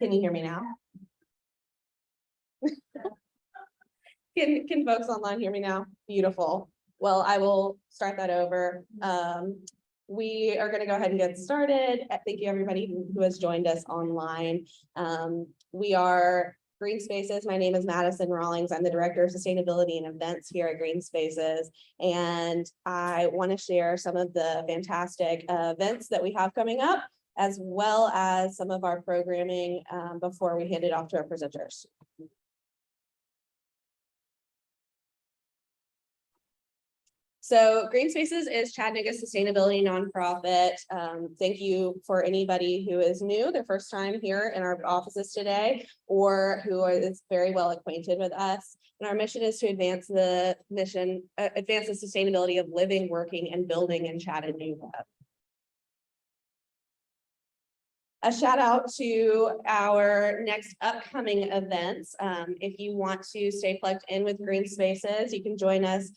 Can you hear me now? Can folks online hear me now? Beautiful. Well, I will start that over. We are going to go ahead and get started. Thank you, everybody who has joined us online. We are Green Spaces. My name is Madison Rawlings. I'm the Director of Sustainability and Events here at Green Spaces. And I want to share some of the fantastic events that we have coming up, as well as some of our programming before we hand it off to our presenters. So Green Spaces is Chattanooga's sustainability nonprofit. Thank you for anybody who is new, their first time here in our offices today, or who is very well acquainted with us. And our mission is to advance the sustainability of living, working, and building in Chattanooga. A shout out to our next upcoming events. If you want to stay plugged in with Green Spaces, you can join us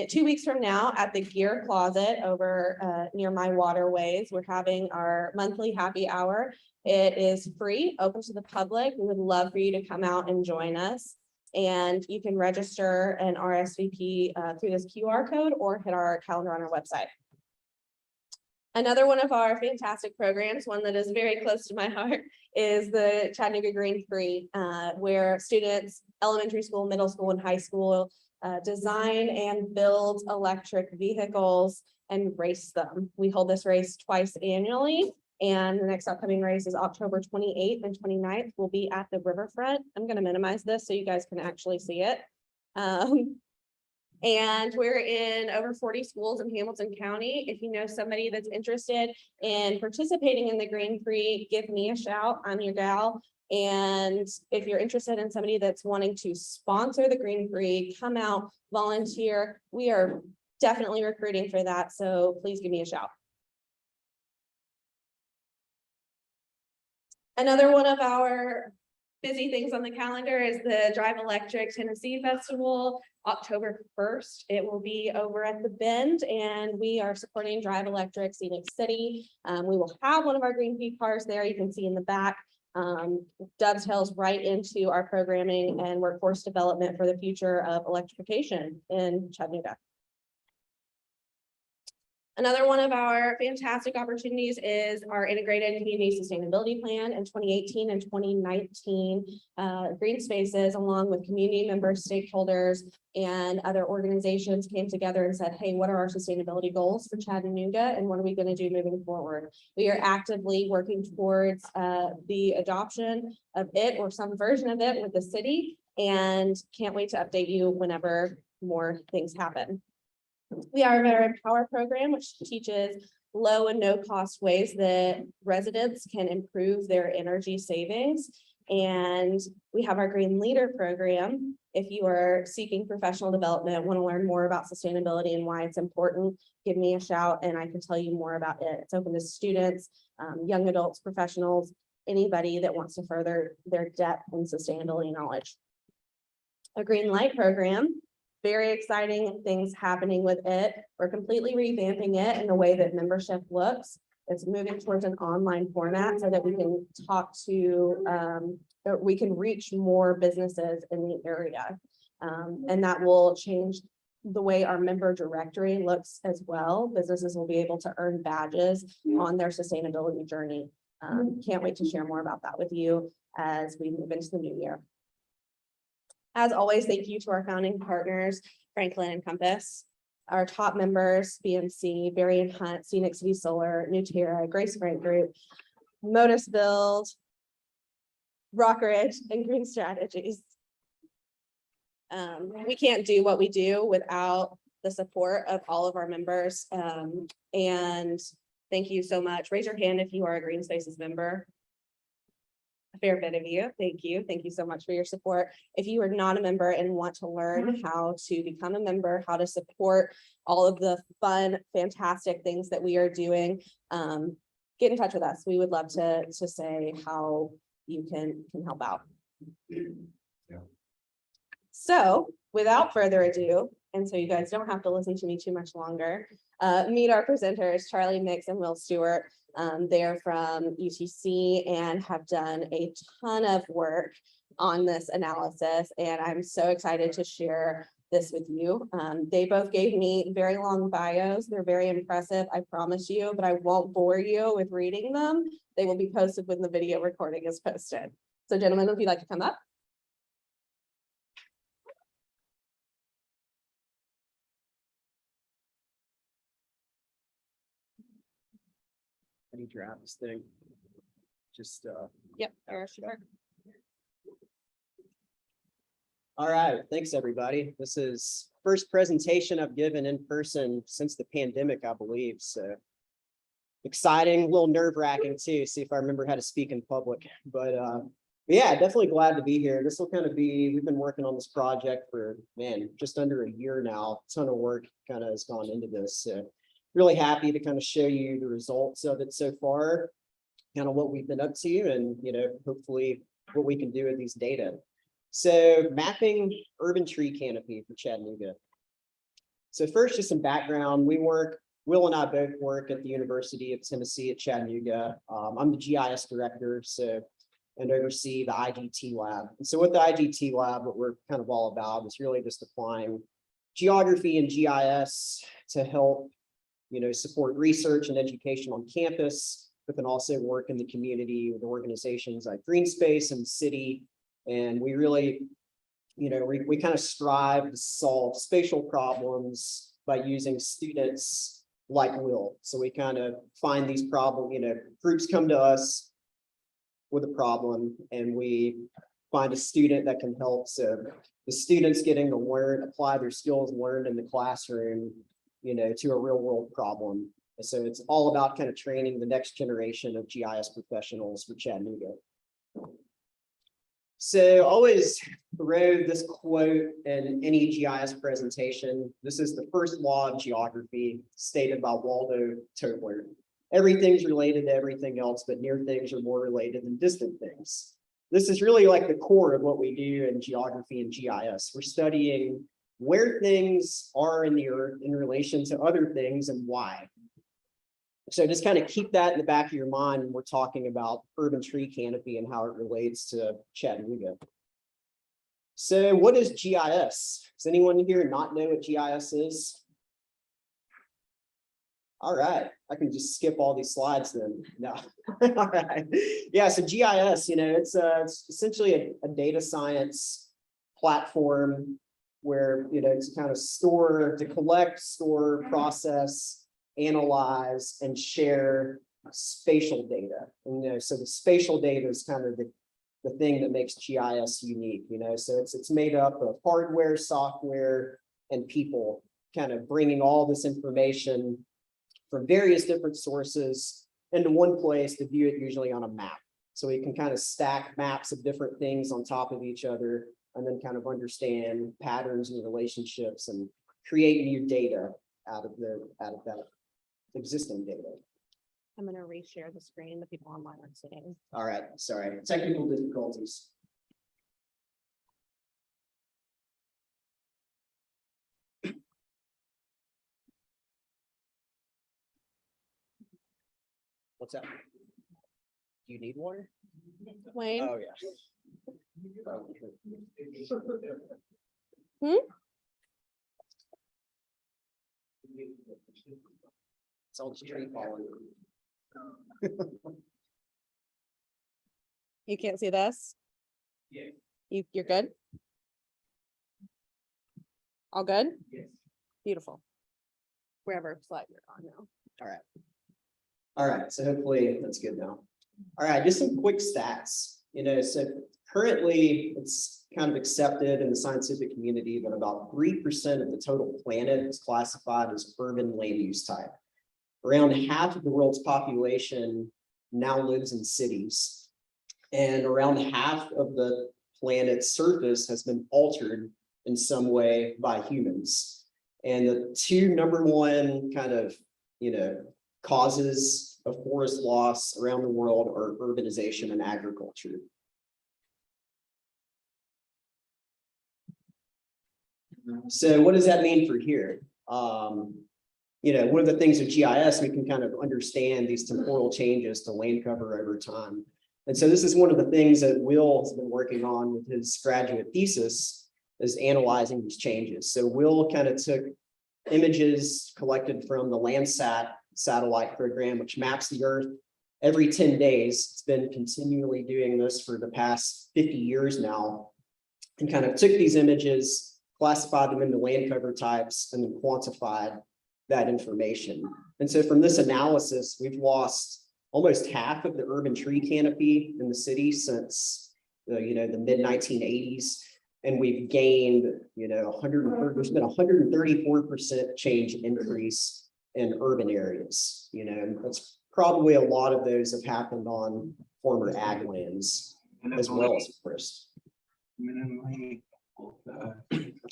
2 weeks from now at the Gear Closet over near my waterways. We're having our monthly happy hour. It is free, open to the public. We would love for you to come out and join us. And you can register an RSVP through this QR code or hit our calendar on our website. Another one of our fantastic programs, one that is very close to my heart, is the Chattanooga Green Free, where students, elementary school, middle school, and high school design and build electric vehicles and race them. We hold this race twice annually, and the next upcoming race is October 28th and 29th. We'll be at the riverfront. I'm going to minimize this so you guys can actually see it. And we're in over 40 schools in Hamilton County. If you know somebody that's interested in participating in the Green Free, give me a shout. I'm your gal. And if you're interested in somebody that's wanting to sponsor the Green Free, come out, volunteer. We are definitely recruiting for that. So please give me a shout. Another one of our busy things on the calendar is the Drive Electric Tennessee Festival, October 1st. It will be over at the Bend, and we are supporting Drive Electric Scenic City. We will have one of our Green Free cars there. You can see in the back. Dovetails right into our programming and workforce development for the future of electrification in Chattanooga. Another one of our fantastic opportunities is our integrated community sustainability plan. In 2018 and 2019, Green Spaces, along with community members, stakeholders, and other organizations came together and said, hey, what are our sustainability goals for Chattanooga and what are we going to do moving forward? We are actively working towards the adoption of it or some version of it with the city, and can't wait to update you whenever more things happen. We are our Empower program, which teaches low and no cost ways that residents can improve their energy savings. And we have our Green Leader program. If you are seeking professional development, want to learn more about sustainability and why it's important, give me a shout and I can tell you more about it. It's open to students, young adults, professionals, anybody that wants to further their depth in sustainability knowledge. A Green Light program. Very exciting things happening with it. We're completely revamping it in the way that membership looks. It's moving towards an online format so that we can talk to, we can reach more businesses in the area. And that will change the way our member directory looks as well. Businesses will be able to earn badges on their sustainability journey. Can't wait to share more about that with you as we move into the new year. As always, thank you to our founding partners, Franklin and Compass, our top members, BMC, Berry and Hunt, Scenic City Solar, Newterra, Grace Grant Group, Modus Build, Rockridge, and Green Strategies. We can't do what we do without the support of all of our members. And thank you so much. Raise your hand if you are a Green Spaces member. A fair bit of you. Thank you. Thank you so much for your support. If you are not a member and want to learn how to become a member, how to support all of the fun, fantastic things that we are doing, get in touch with us. We would love to say how you can help out. Yeah. So without further ado, and so you guys don't have to listen to me too much longer, meet our presenters, Charlie Mix and Will Stewart. They're from UTC and have done a ton of work on this analysis, and I'm so excited to share this with you. They both gave me very long bios. They're very impressive, I promise you, but I won't bore you with reading them. They will be posted when the video recording is posted. So gentlemen, if you'd like to come up. I need to grab this thing. Just Yep, sure. all right, thanks everybody. This is first presentation I've given in person since the pandemic, I believe. So exciting, a little nerve-wracking too, see if I remember how to speak in public. But yeah, definitely glad to be here. This will kind of be, we've been working on this project for, man, just under a year now. A ton of work kind of has gone into this. So really happy to kind of show you the results of it so far, kind of what we've been up to, and hopefully what we can do with these data. So mapping urban tree canopy for Chattanooga. So first, just some background. Will and I both work at the University of Tennessee at Chattanooga. I'm the GIS director, and oversee the IGT lab. And so with the IGT lab, what we're kind of all about is really just applying geography and GIS to help support research and education on campus, but then also work in the community with organizations like Green Space and City. And we really, we kind of strive to solve spatial problems by using students like Will. So we kind of find these problems, groups come to us with a problem and we find a student that can help. So the students getting to apply their skills learned in the classroom to a real world problem. And so it's all about kind of training the next generation of GIS professionals for Chattanooga. So always throw this quote in any GIS presentation. This is the first law of geography stated by Waldo Tobler. Everything's related to everything else, but near things are more related than distant things. This is really like the core of what we do in geography and GIS. We're studying where things are in the earth in relation to other things and why. So just kind of keep that in the back of your mind when we're talking about urban tree canopy and how it relates to Chattanooga. So what is GIS? Does anyone here not know what GIS is? All right, I can just skip all these slides then. No, all right. Yeah, so GIS, it's essentially a data science platform where, to kind of collect, store, process, analyze, and share spatial data. And, so the spatial data is kind of the thing that makes GIS unique, so it's made up of hardware, software, and people kind of bringing all this information from various different sources into one place to view it usually on a map. So we can kind of stack maps of different things on top of each other and then kind of understand patterns and relationships and create new data out of that existing data. I'm going to reshare the screen. The people online are seeing. All right, sorry, technical difficulties. What's that? Do you need water? Wayne? Oh, yeah. It's all just tree falling. You can't see this? Yeah. You're good? All good? Yes. Beautiful. Wherever slide you're on now. All right. All right, so hopefully that's good now. All right, just some quick stats. So currently it's kind of accepted in the scientific community that about 3% of the total planet is classified as urban land use type. Around half of the world's population now lives in cities, and around half of the planet's surface has been altered in some way by humans. And the two number one kind of, causes of forest loss around the world are urbanization and agriculture. So what does that mean for here? one of the things with GIS, we can kind of understand these temporal changes to land cover over time. And so this is one of the things that Will has been working on with his graduate thesis, is analyzing these changes. So Will kind of took images collected from the Landsat satellite program, which maps the Earth every 10 days. It's been continually doing this for the past 50 years now, and kind of took these images, classified them into land cover types, and then quantified that information. And so from this analysis, we've lost almost half of the urban tree canopy in the city since the mid 1980s. And we've gained, there's been 134% change increase in urban areas. That's probably a lot of those have happened on former ag lands as well as forest.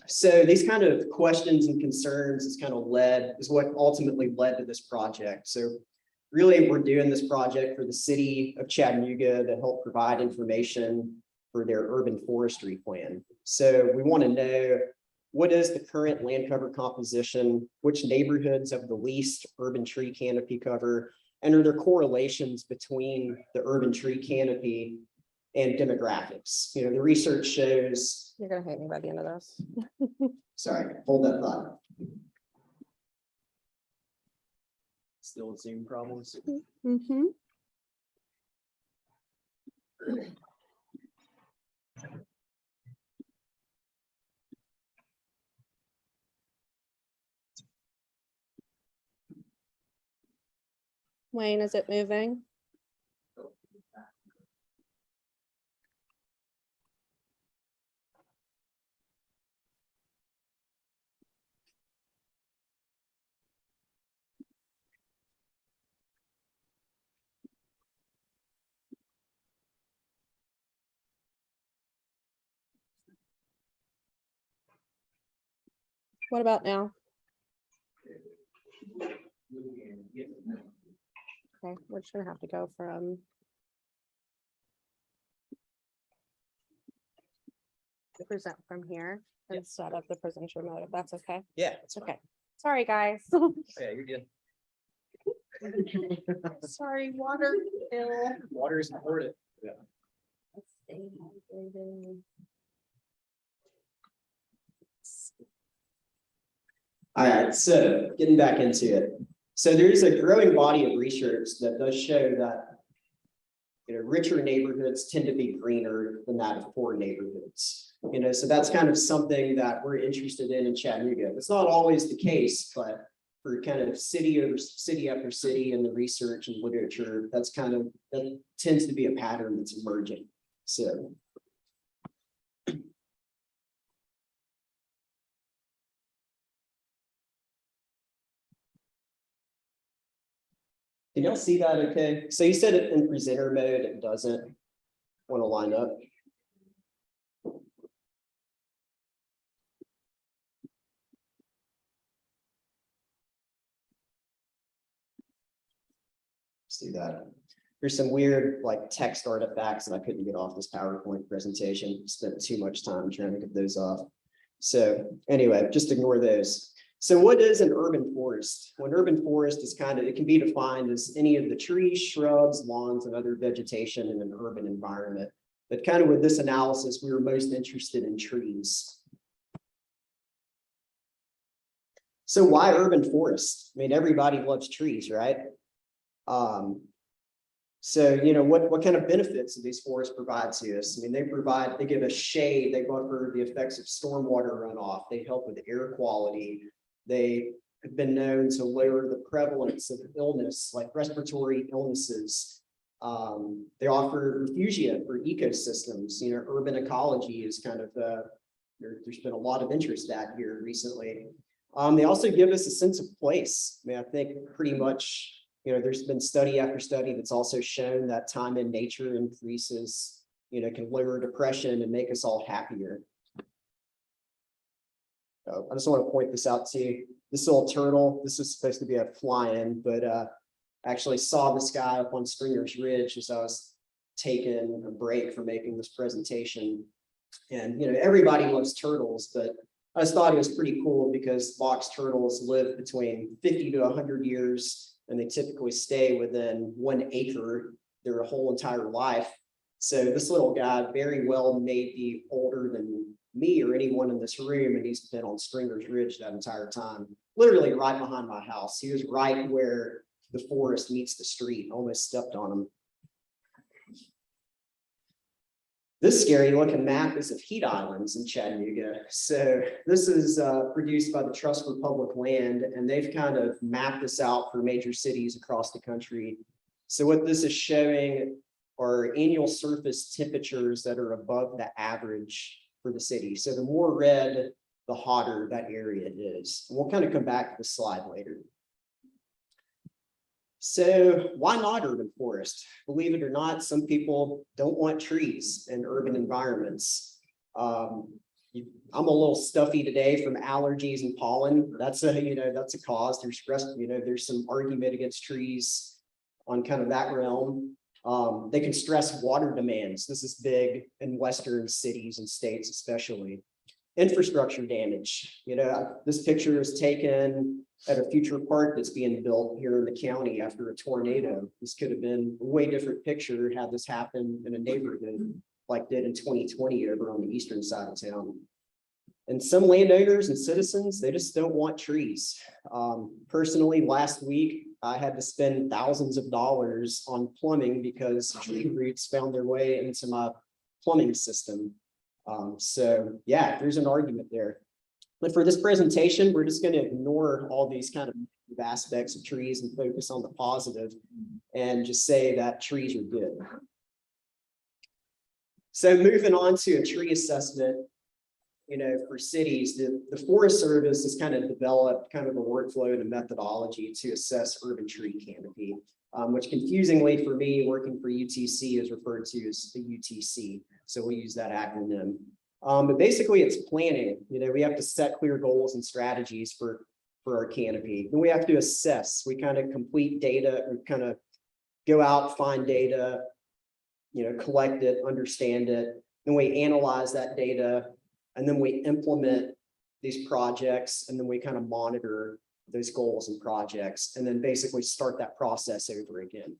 So these kind of questions and concerns is what ultimately led to this project. So really, we're doing this project for the city of Chattanooga to help provide information for their urban forestry plan. So we want to know, what is the current land cover composition, which neighborhoods have the least urban tree canopy cover, and are there correlations between the urban tree canopy and demographics? The research shows. You're gonna hate me by the end of this. Sorry, hold that thought. Still Zoom problems. Mm-hmm. Wayne, is it moving? What about now? Okay, we're just gonna have to go from. Present from here instead of the presenter mode, if that's okay. Yeah, It's okay. Sorry, guys. yeah, you're good. Sorry, water bill. Water is important. Yeah. All right, so getting back into it. So there's a growing body of research that does show that richer neighborhoods tend to be greener than that of poor neighborhoods. So that's kind of something that we're interested in Chattanooga. It's not always the case, but for kind of city after city in the research and literature, that tends to be a pattern that's emerging. So. Can y'all see that okay? So you said it in presenter mode, it doesn't want to line up. See that. There's some weird text artifacts that I couldn't get off this PowerPoint presentation. Spent too much time trying to get those off. So anyway, just ignore those. So what is an urban forest? Well, an urban forest is it can be defined as any of the trees, shrubs, lawns, and other vegetation in an urban environment. But kind of with this analysis, we were most interested in trees. So why urban forest? I mean, everybody loves trees, right? So, what kind of benefits do these forests provide to us? I mean, they give us shade, they buffer the effects of stormwater runoff, they help with air quality. They have been known to lower the prevalence of illness, like respiratory illnesses. They offer refugia for ecosystems. Urban ecology is there's been a lot of interest at here recently. They also give us a sense of place. I mean, I think pretty much, there's been study after study that's also shown that time in nature increases, can lower depression and make us all happier. So I just want to point this out to you. This little turtle, this is supposed to be a fly-in, but I actually saw this guy up on Stringer's Ridge as I was taking a break from making this presentation. And everybody loves turtles, but I just thought it was pretty cool because box turtles live between 50 to 100 years, and they typically stay within 1 acre their whole entire life. So this little guy very well may be older than me or anyone in this room, and he's been on Stringer's Ridge that entire time, literally right behind my house. He was right where the forest meets the street, almost stepped on him. This scary looking map is of heat islands in Chattanooga. So this is produced by the Trust for Public Land, and they've kind of mapped this out for major cities across the country. So what this is showing are annual surface temperatures that are above the average for the city. So the more red, the hotter that area is. And we'll kind of come back to the slide later. So why not urban forest? Believe it or not, some people don't want trees in urban environments. I'm a little stuffy today from allergies and pollen. That's a cause. There's some argument against trees on kind of that realm. They can stress water demands. This is big in Western cities and states, especially. Infrastructure damage. This picture is taken at a future park that's being built here in the county after a tornado. This could have been a way different picture had this happened in a neighborhood like did in 2020 over on the eastern side of town. And some landowners and citizens, they just don't want trees. Personally, last week, I had to spend thousands of dollars on plumbing because tree roots found their way into my plumbing system. So yeah, there's an argument there. But for this presentation, we're just going to ignore all these kind of aspects of trees and focus on the positive and just say that trees are good. So moving on to a tree assessment, for cities, the Forest Service has kind of developed kind of a workflow and a methodology to assess urban tree canopy, which confusingly for me, working for UTC is referred to as the UTC. So we use that acronym. But basically it's planning. We have to set clear goals and strategies for our canopy. Then we have to assess. We kind of complete data and kind of go out, find data, collect it, understand it. Then we analyze that data, and then we implement these projects, and then we kind of monitor those goals and projects, and then basically start that process over again.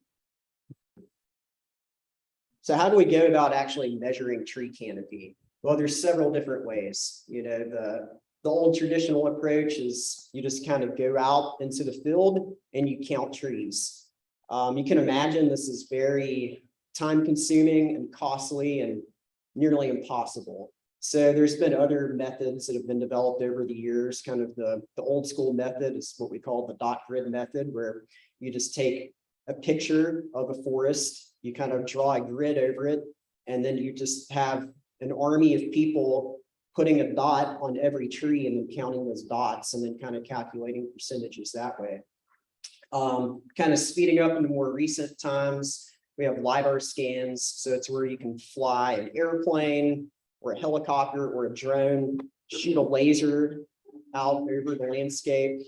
So how do we go about actually measuring tree canopy? Well, there's several different ways. The old traditional approach is you just kind of go out into the field and you count trees. You can imagine this is very time consuming and costly and nearly impossible. So there's been other methods that have been developed over the years. Kind of the old school method is what we call the dot grid method, where you just take a picture of a forest, you kind of draw a grid over it, and then you just have an army of people putting a dot on every tree and then counting those dots and then kind of calculating percentages that way. Kind of speeding up into more recent times, we have LiDAR scans. So it's where you can fly an airplane or a helicopter or a drone, shoot a laser out over the landscape,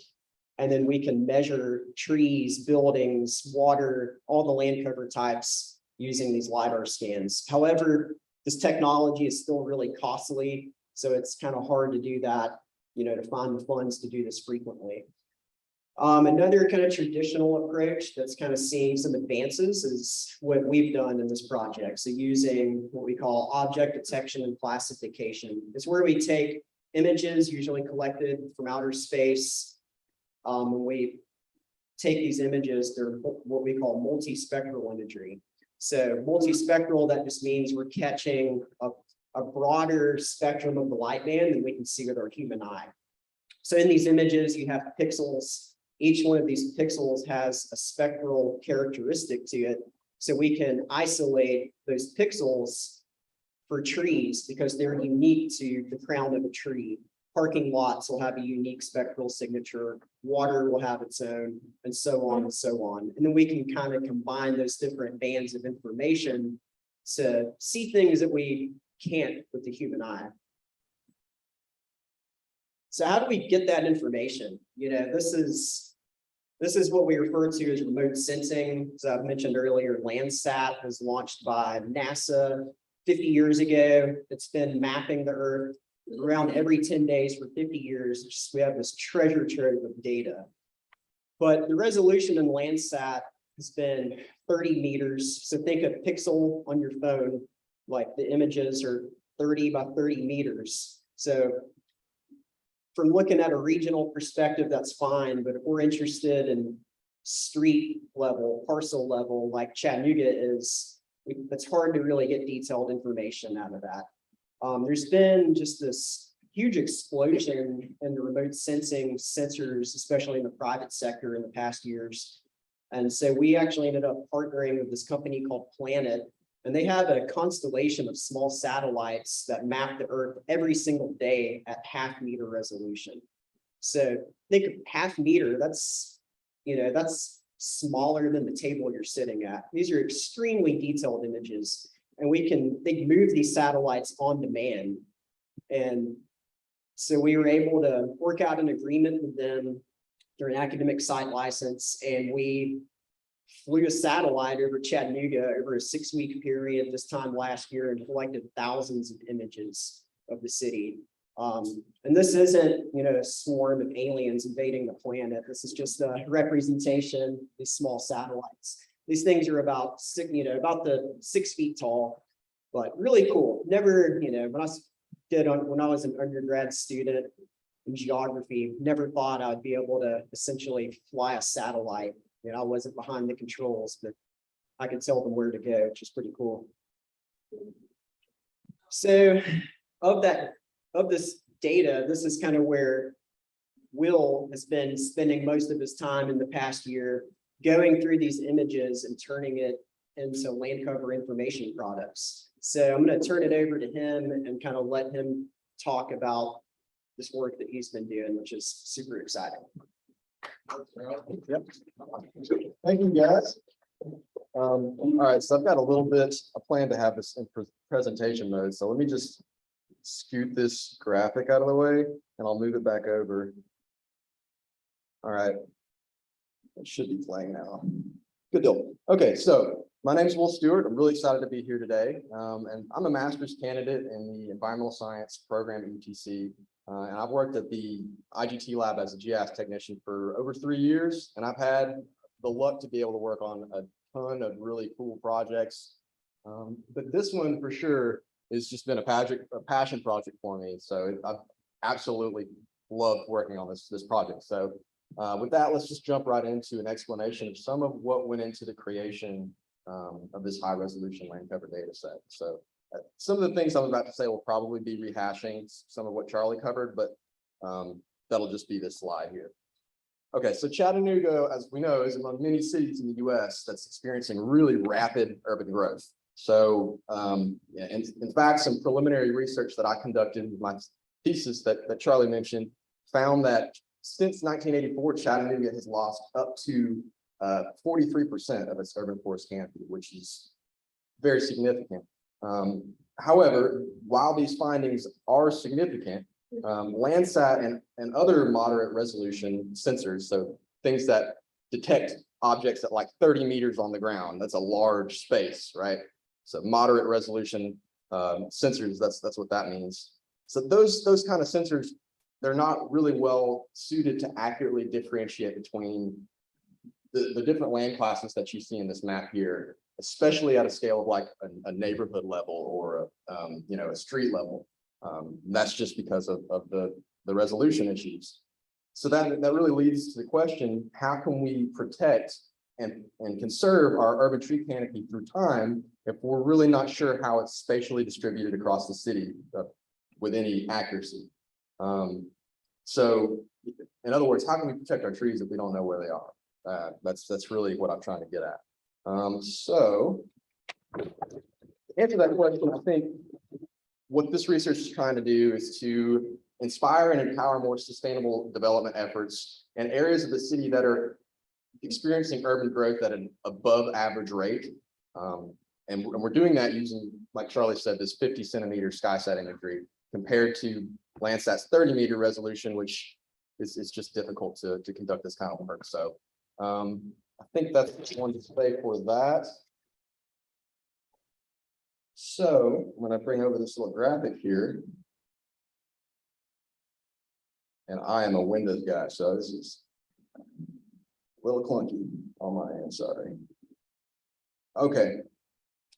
and then we can measure trees, buildings, water, all the land cover types using these LiDAR scans. However, this technology is still really costly, so it's kind of hard to do that, to find the funds to do this frequently. Another kind of traditional approach that's kind of seeing some advances is what we've done in this project. So using what we call object detection and classification. It's where we take images usually collected from outer space. When we take these images, they're what we call multispectral imagery. So multispectral, that just means we're catching a broader spectrum of the light band than we can see with our human eye. So in these images, you have pixels. Each one of these pixels has a spectral characteristic to it. So we can isolate those pixels for trees because they're unique to the crown of a tree. Parking lots will have a unique spectral signature. Water will have its own, and so on and so on. And then we can kind of combine those different bands of information to see things that we can't with the human eye. So how do we get that information? This is what we refer to as remote sensing. As I've mentioned earlier, Landsat was launched by NASA 50 years ago. It's been mapping the Earth around every 10 days for 50 years. We have this treasure trove of data. But the resolution in Landsat has been 30 meters. So think a pixel on your phone, like the images are 30 by 30 meters. So from looking at a regional perspective, that's fine. But if we're interested in street level, parcel level, like Chattanooga is, it's hard to really get detailed information out of that. There's been just this huge explosion in the remote sensing sensors, especially in the private sector in the past years. And so we actually ended up partnering with this company called Planet, and they have a constellation of small satellites that map the Earth every single day at half-meter resolution. So think of half-meter, that's, that's smaller than the table you're sitting at. These are extremely detailed images, and they move these satellites on demand. And so we were able to work out an agreement with them through an academic site license, and we flew a satellite over Chattanooga over a 6-week period this time last year and collected thousands of images of the city. And this isn't, a swarm of aliens invading the planet. This is just a representation of these small satellites. These things are about 6 feet tall, but really cool. Never, when I was an undergrad student in geography, never thought I'd be able to essentially fly a satellite. I wasn't behind the controls, but I could tell them where to go, which is pretty cool. So of this data, this is kind of where Will has been spending most of his time in the past year, going through these images and turning it into land cover information products. So I'm going to turn it over to him and kind of let him talk about this work that he's been doing, which is super exciting. Yep. Thank you, guys. All right, so I've got a plan to have this in presentation mode. So let me just scoot this graphic out of the way and I'll move it back over. All right, it should be playing now. Good deal. Okay, so my name is Will Stewart. I'm really excited to be here today. And I'm a master's candidate in the environmental science program at UTC. And I've worked at the IGT lab as a GIS technician for over 3 years. And I've had the luck to be able to work on a ton of really cool projects. But this one for sure has just been a passion project for me. So I've absolutely loved working on this project. So with that, let's just jump right into an explanation of some of what went into the creation of this high resolution land cover data set. So some of the things I'm about to say will probably be rehashing some of what Charlie covered, but that'll just be this slide here. Okay, so Chattanooga, as we know, is among many cities in the US that's experiencing really rapid urban growth. So in fact, some preliminary research that I conducted with my thesis that Charlie mentioned found that since 1984, Chattanooga has lost up to 43% of its urban forest canopy, which is very significant. However, while these findings are significant, Landsat and other moderate resolution sensors, so things that detect objects at like 30 meters on the ground, that's a large space, right? So moderate resolution sensors, that's what that means. So those kind of sensors, they're not really well suited to accurately differentiate between the different land classes that you see in this map here, especially at a scale of like a neighborhood level or a street level. That's just because of the resolution issues. So that really leads to the question, how can we protect and conserve our urban tree canopy through time if we're really not sure how it's spatially distributed across the city with any accuracy? So in other words, how can we protect our trees if we don't know where they are? That's really what I'm trying to get at. So to answer that question, I think what this research is trying to do is to inspire and empower more sustainable development efforts in areas of the city that are experiencing urban growth at an above average rate. And we're doing that using, like Charlie said, this 50 centimeter sky-sat imagery compared to Landsat's 30-meter resolution, which is just difficult to conduct this kind of work. So I think that's one to say for that. So I'm going to bring over this little graphic here. And I am a Windows guy, so this is a little clunky on my end, sorry. Okay,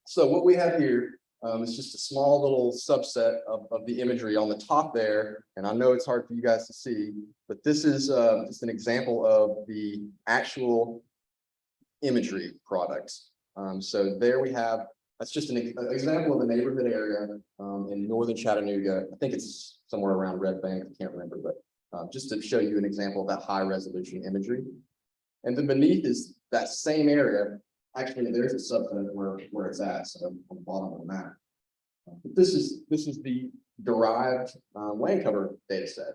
so what we have here is just a small little subset of the imagery on the top there. And I know it's hard for you guys to see, but this is just an example of the actual imagery product. So there we have, that's just an example of a neighborhood area in northern Chattanooga. I think it's somewhere around Red Bank, I can't remember, but just to show you an example of that high resolution imagery. And then beneath is that same area. Actually, there's a subset where it's at, so on the bottom of the map. But this is the derived land cover data set.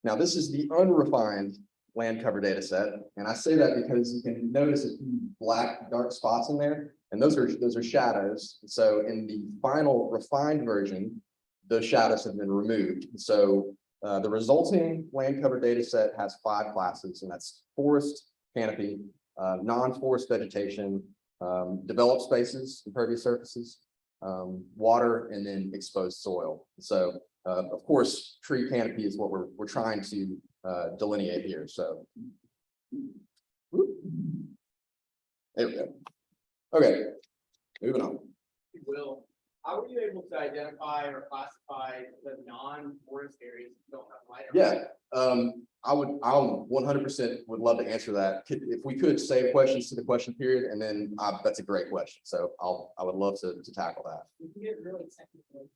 Now, this is the unrefined land cover data set, and I say that because you can notice a few black dark spots in there, and those are shadows. So in the final refined version, those shadows have been removed. So the resulting land cover data set has 5 classes, and that's forest, canopy, non-forest vegetation, developed spaces, impervious surfaces, water, and then exposed soil. So of course, tree canopy is what we're trying to delineate here. So there we go. Okay, moving on. Will, how were you able to identify or classify the non-forest areas that don't have light? Yeah, I 100% would love to answer that. If we could save questions to the question period, and then that's a great question. So I would love to tackle that. You can get really technical.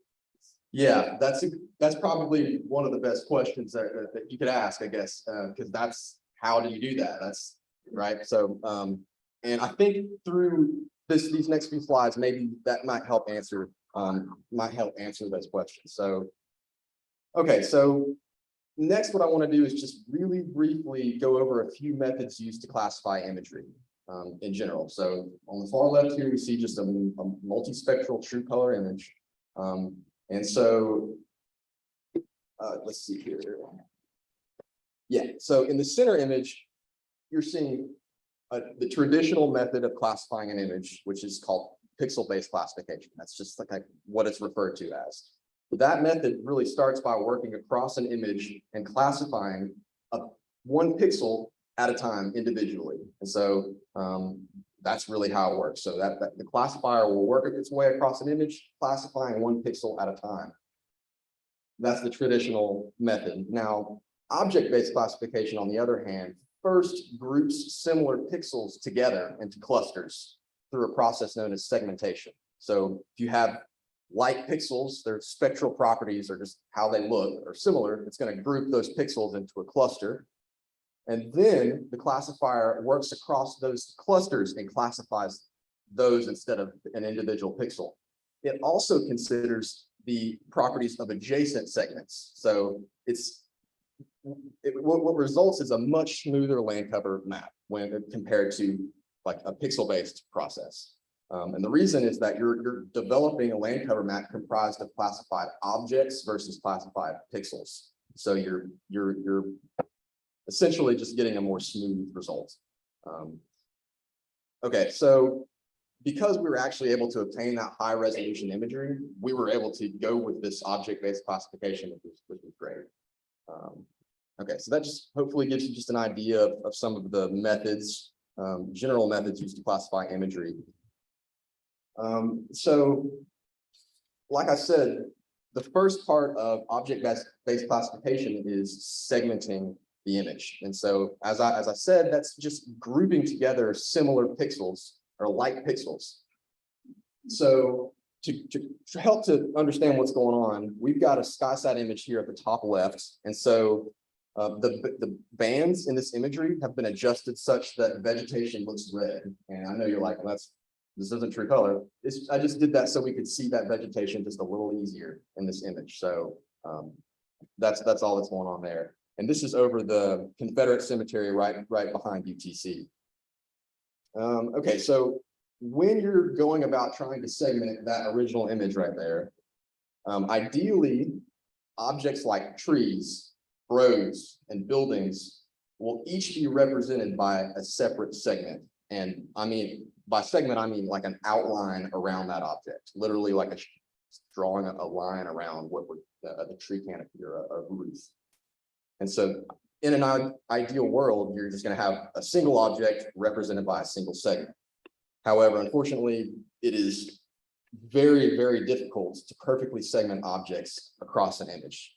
Yeah, that's probably one of the best questions that you could ask, I guess, because that's how do you do that? That's right. So, and I think through these next few slides, maybe that might help answer those questions. So, okay, so next, what I want to do is just really briefly go over a few methods used to classify imagery in general. So on the far left here, we see just a multispectral true color image. And so let's see here. Yeah, so in the center image, you're seeing the traditional method of classifying an image, which is called pixel-based classification. That's just like what it's referred to as. That method really starts by working across an image and classifying one pixel at a time individually. And so that's really how it works. So that the classifier will work its way across an image, classifying one pixel at a time. That's the traditional method. Now, object-based classification, on the other hand, first groups similar pixels together into clusters through a process known as segmentation. So if you have like pixels, their spectral properties are just how they look are similar. It's going to group those pixels into a cluster. And then the classifier works across those clusters and classifies those instead of an individual pixel. It also considers the properties of adjacent segments. So what results is a much smoother land cover map when compared to like a pixel-based process. And the reason is that you're developing a land cover map comprised of classified objects versus classified pixels. So you're essentially just getting a more smooth result. Okay, so because we were actually able to obtain that high resolution imagery, we were able to go with this object-based classification, which was great. Okay, so that just hopefully gives you just an idea of some of the methods, general methods used to classify imagery. So, like I said, the first part of object-based classification is segmenting the image. And so, as I said, that's just grouping together similar pixels or like pixels. So, to help to understand what's going on, we've got a SkySat image here at the top left. And so, the bands in this imagery have been adjusted such that vegetation looks red. And I know you're like, well, this isn't true color. I just did that so we could see that vegetation just a little easier in this image. So that's all that's going on there. And this is over the Confederate cemetery right behind UTC. Okay, so when you're going about trying to segment that original image right there, ideally, objects like trees, roads, and buildings will each be represented by a separate segment. And I mean, by segment, I mean like an outline around that object, literally like drawing a line around what would the tree canopy or a roof. And so in an ideal world, you're just going to have a single object represented by a single segment. However, unfortunately, it is very, very difficult to perfectly segment objects across an image.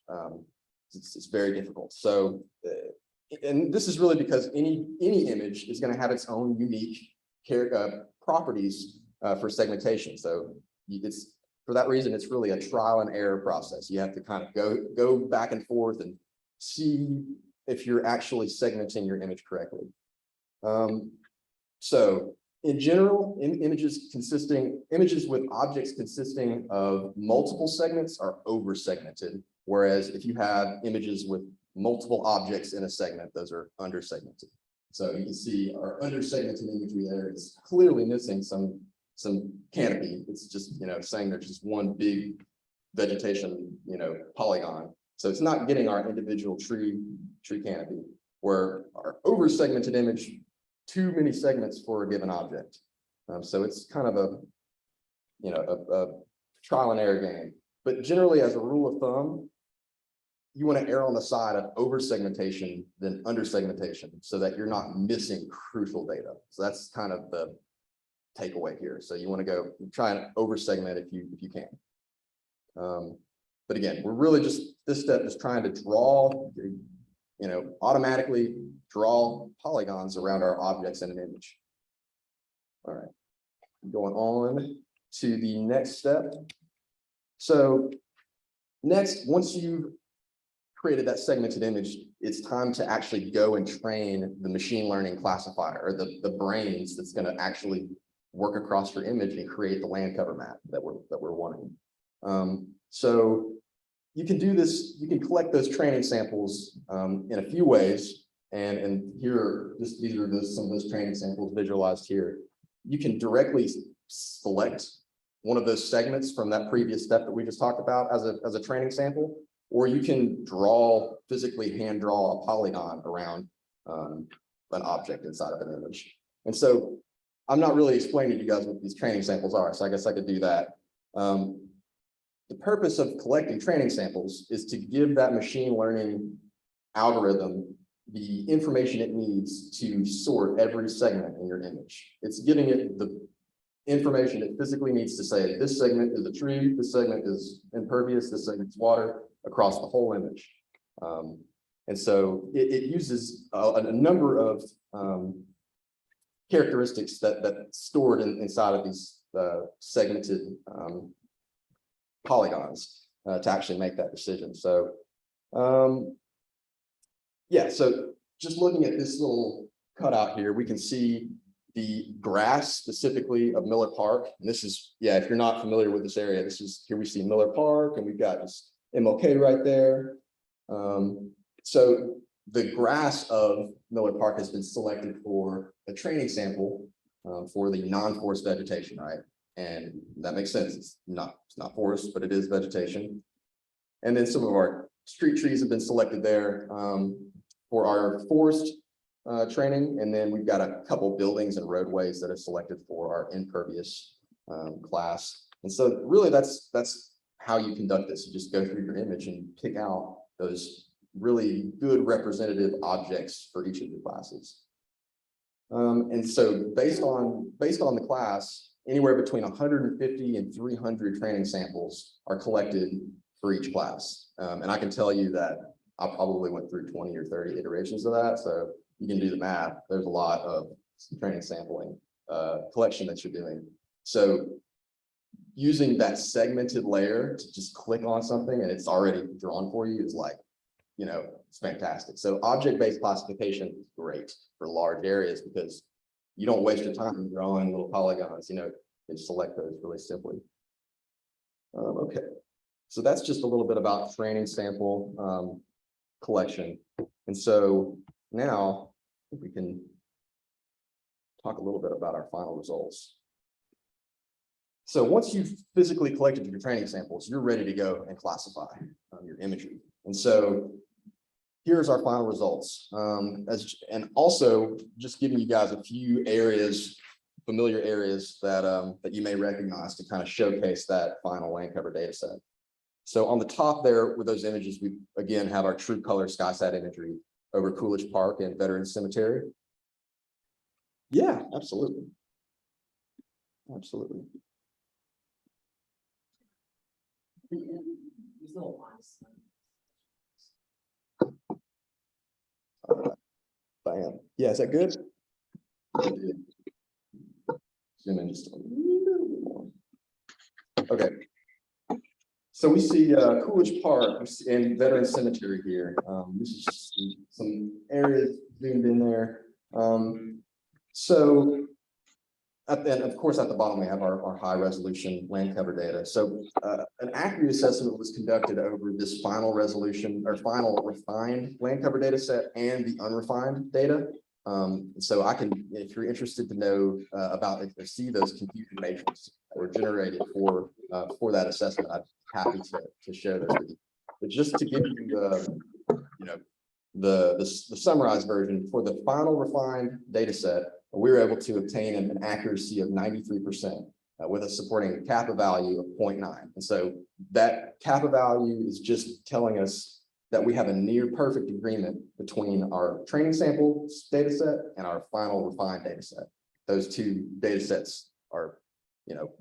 It's very difficult. So, and this is really because any image is going to have its own unique properties for segmentation. So it's for that reason, it's really a trial and error process. You have to kind of go back and forth and see if you're actually segmenting your image correctly. So in general, images with objects consisting of multiple segments are over segmented. Whereas if you have images with multiple objects in a segment, those are under segmented. So you can see our under segmented imagery there is clearly missing some canopy. It's just, saying there's just one big vegetation, polygon. So it's not getting our individual tree canopy, where our over segmented image, too many segments for a given object. So it's kind of a trial and error game. But generally, as a rule of thumb, you want to err on the side of over segmentation than under segmentation, so that you're not missing crucial data. So that's kind of the takeaway here. So you want to go try and over segment if you can. But again, we're really this step is trying to draw, automatically draw polygons around our objects in an image. All right, going on to the next step. So next, once you've created that segmented image, it's time to actually go and train the machine learning classifier, or the brains that's going to actually work across your image and create the land cover map that we're wanting. So you can do this, you can collect those training samples in a few ways. And here, these are some of those training samples visualized here. You can directly select one of those segments from that previous step that we just talked about as a training sample, or you can physically hand draw a polygon around an object inside of an image. And so I'm not really explaining to you guys what these training samples are, so I guess I could do that. The purpose of collecting training samples is to give that machine learning algorithm the information it needs to sort every segment in your image. It's giving it the information it physically needs to say, this segment is a tree, this segment is impervious, this segment is water, across the whole image. And so it uses a number of characteristics that's stored inside of these segmented polygons to actually make that decision. So yeah, so just looking at this little cutout here, we can see the grass specifically of Miller Park. And this is, yeah, if you're not familiar with this area, here we see Miller Park, and we've got this MLK right there. So the grass of Miller Park has been selected for a training sample for the non-forest vegetation, right? And that makes sense. It's not forest, but it is vegetation. And then some of our street trees have been selected there for our forest training. And then we've got a couple buildings and roadways that are selected for our impervious class. And so really that's how you conduct this. You just go through your image and pick out those really good representative objects for each of the classes. And so based on the class, anywhere between 150 and 300 training samples are collected for each class. And I can tell you that I probably went through 20 or 30 iterations of that. So you can do the math. There's a lot of training sampling collection that you're doing. So using that segmented layer to just click on something and it's already drawn for you is like, it's fantastic. So object-based classification is great for large areas because you don't waste your time drawing little polygons, you select those really simply. Okay, so that's just a little bit about training sample collection. And so now I think we can talk a little bit about our final results. So once you've physically collected your training samples, you're ready to go and classify your imagery. And so here's our final results. And also just giving you guys a few areas, familiar areas that you may recognize to kind of showcase that final land cover data set. So on the top there with those images, we again have our true color SkySat imagery over Coolidge Park and Veterans Cemetery. Yeah, absolutely. Absolutely. Bam. Yeah, is that good? Zoom in just a little bit more. Okay. So we see Coolidge Park and Veterans Cemetery here. This is just some areas zoomed in there. So and of course, at the bottom, we have our high resolution land cover data. So an accurate assessment was conducted over this final resolution or final refined land cover data set and the unrefined data. So I can, if you're interested to know about or see those confusion matrices that were generated for that assessment, I'm happy to share those with you. But just to give you, the summarized version for the final refined data set, we were able to obtain an accuracy of 93% with a supporting kappa value of 0.9. And so that kappa value is just telling us that we have a near perfect agreement between our training sample data set and our final refined data set. Those two data sets are,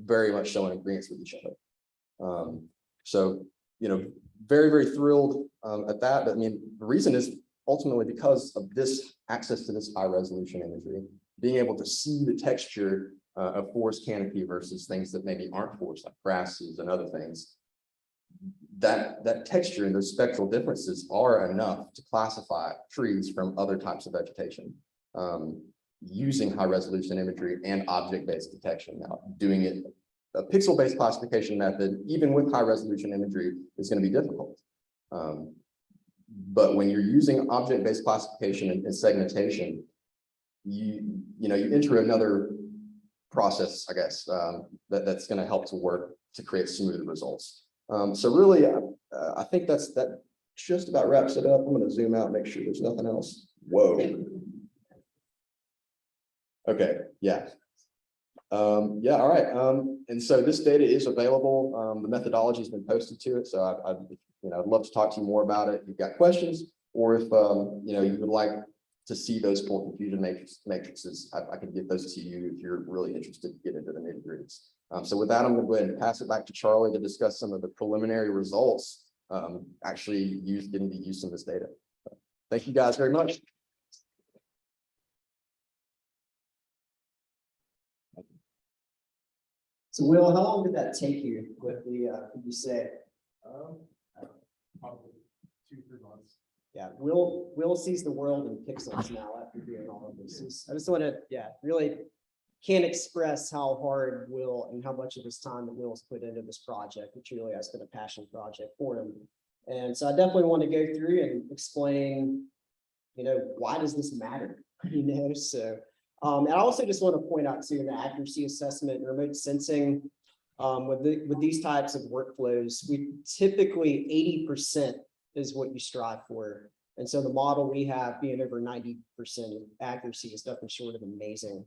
very much showing agreement with each other. So, very, very thrilled at that. But I mean, the reason is ultimately because of this access to this high resolution imagery, being able to see the texture of forest canopy versus things that maybe aren't forest, like grasses and other things. That texture and those spectral differences are enough to classify trees from other types of vegetation using high resolution imagery and object-based detection. Now, doing it a pixel-based classification method, even with high resolution imagery, is going to be difficult. But when you're using object-based classification and segmentation, you enter another process, I guess, that's going to help to work to create smoother results. So really, I think that just about wraps it up. I'm going to zoom out and make sure there's nothing else. Whoa. Okay, yeah. Yeah, all right. And so this data is available. The methodology has been posted to it. So I'd love to talk to you more about it if you've got questions, or if you would like to see those full confusion matrices, I can get those to you if you're really interested to get into the nitty-gritties. So with that, I'm going to go ahead and pass it back to Charlie to discuss some of the preliminary results, actually getting to use some of this data. Thank you guys very much. So Will, how long did that take you with the, did you say? Probably 2-3 months. Yeah, Will sees the world in pixels now after doing all of this. I just want to, really can't express how hard Will and how much of his time that Will's put into this project. It truly has been a passion project for him. And so I definitely want to go through and explain, why does this matter? So and I also just want to point out too, the accuracy assessment and remote sensing with these types of workflows, we typically 80% is what you strive for. And so the model we have being over 90% accuracy is nothing short of amazing.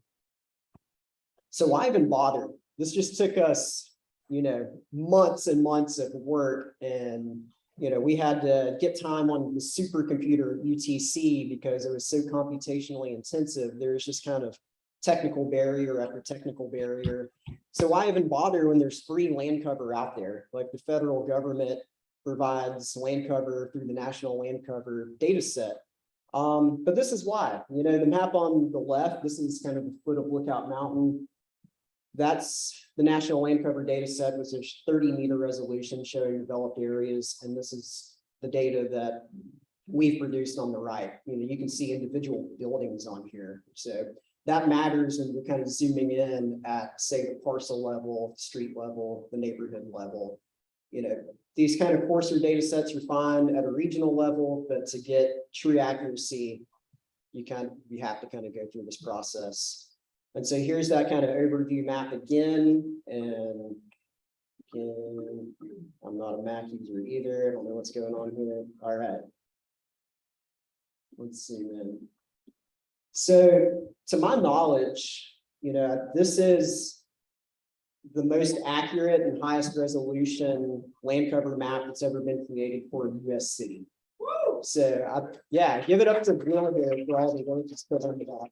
So why even bother? This just took us, months and months of work, and we had to get time on the supercomputer UTC because it was so computationally intensive. There's just kind of technical barrier after technical barrier. So why even bother when there's free land cover out there? Like the federal government provides land cover through the National Land Cover data set. But this is why, the map on the left, this is kind of the foot of Lookout Mountain. That's the National Land Cover data set, which is 30-meter resolution showing developed areas. And this is the data that we've produced on the right. You can see individual buildings on here. So that matters when we're kind of zooming in at, say, the parcel level, street level, the neighborhood level. These kind of coarser data sets are fine at a regional level, but to get true accuracy, you have to kind of go through this process. And so here's that kind of overview map again. And again, I'm not a Mac user either. I don't know what's going on here. All right. Let's see then. So to my knowledge, this is the most accurate and highest resolution land cover map that's ever been created for a US city. So yeah, give it up to Will for all the work that's put into that.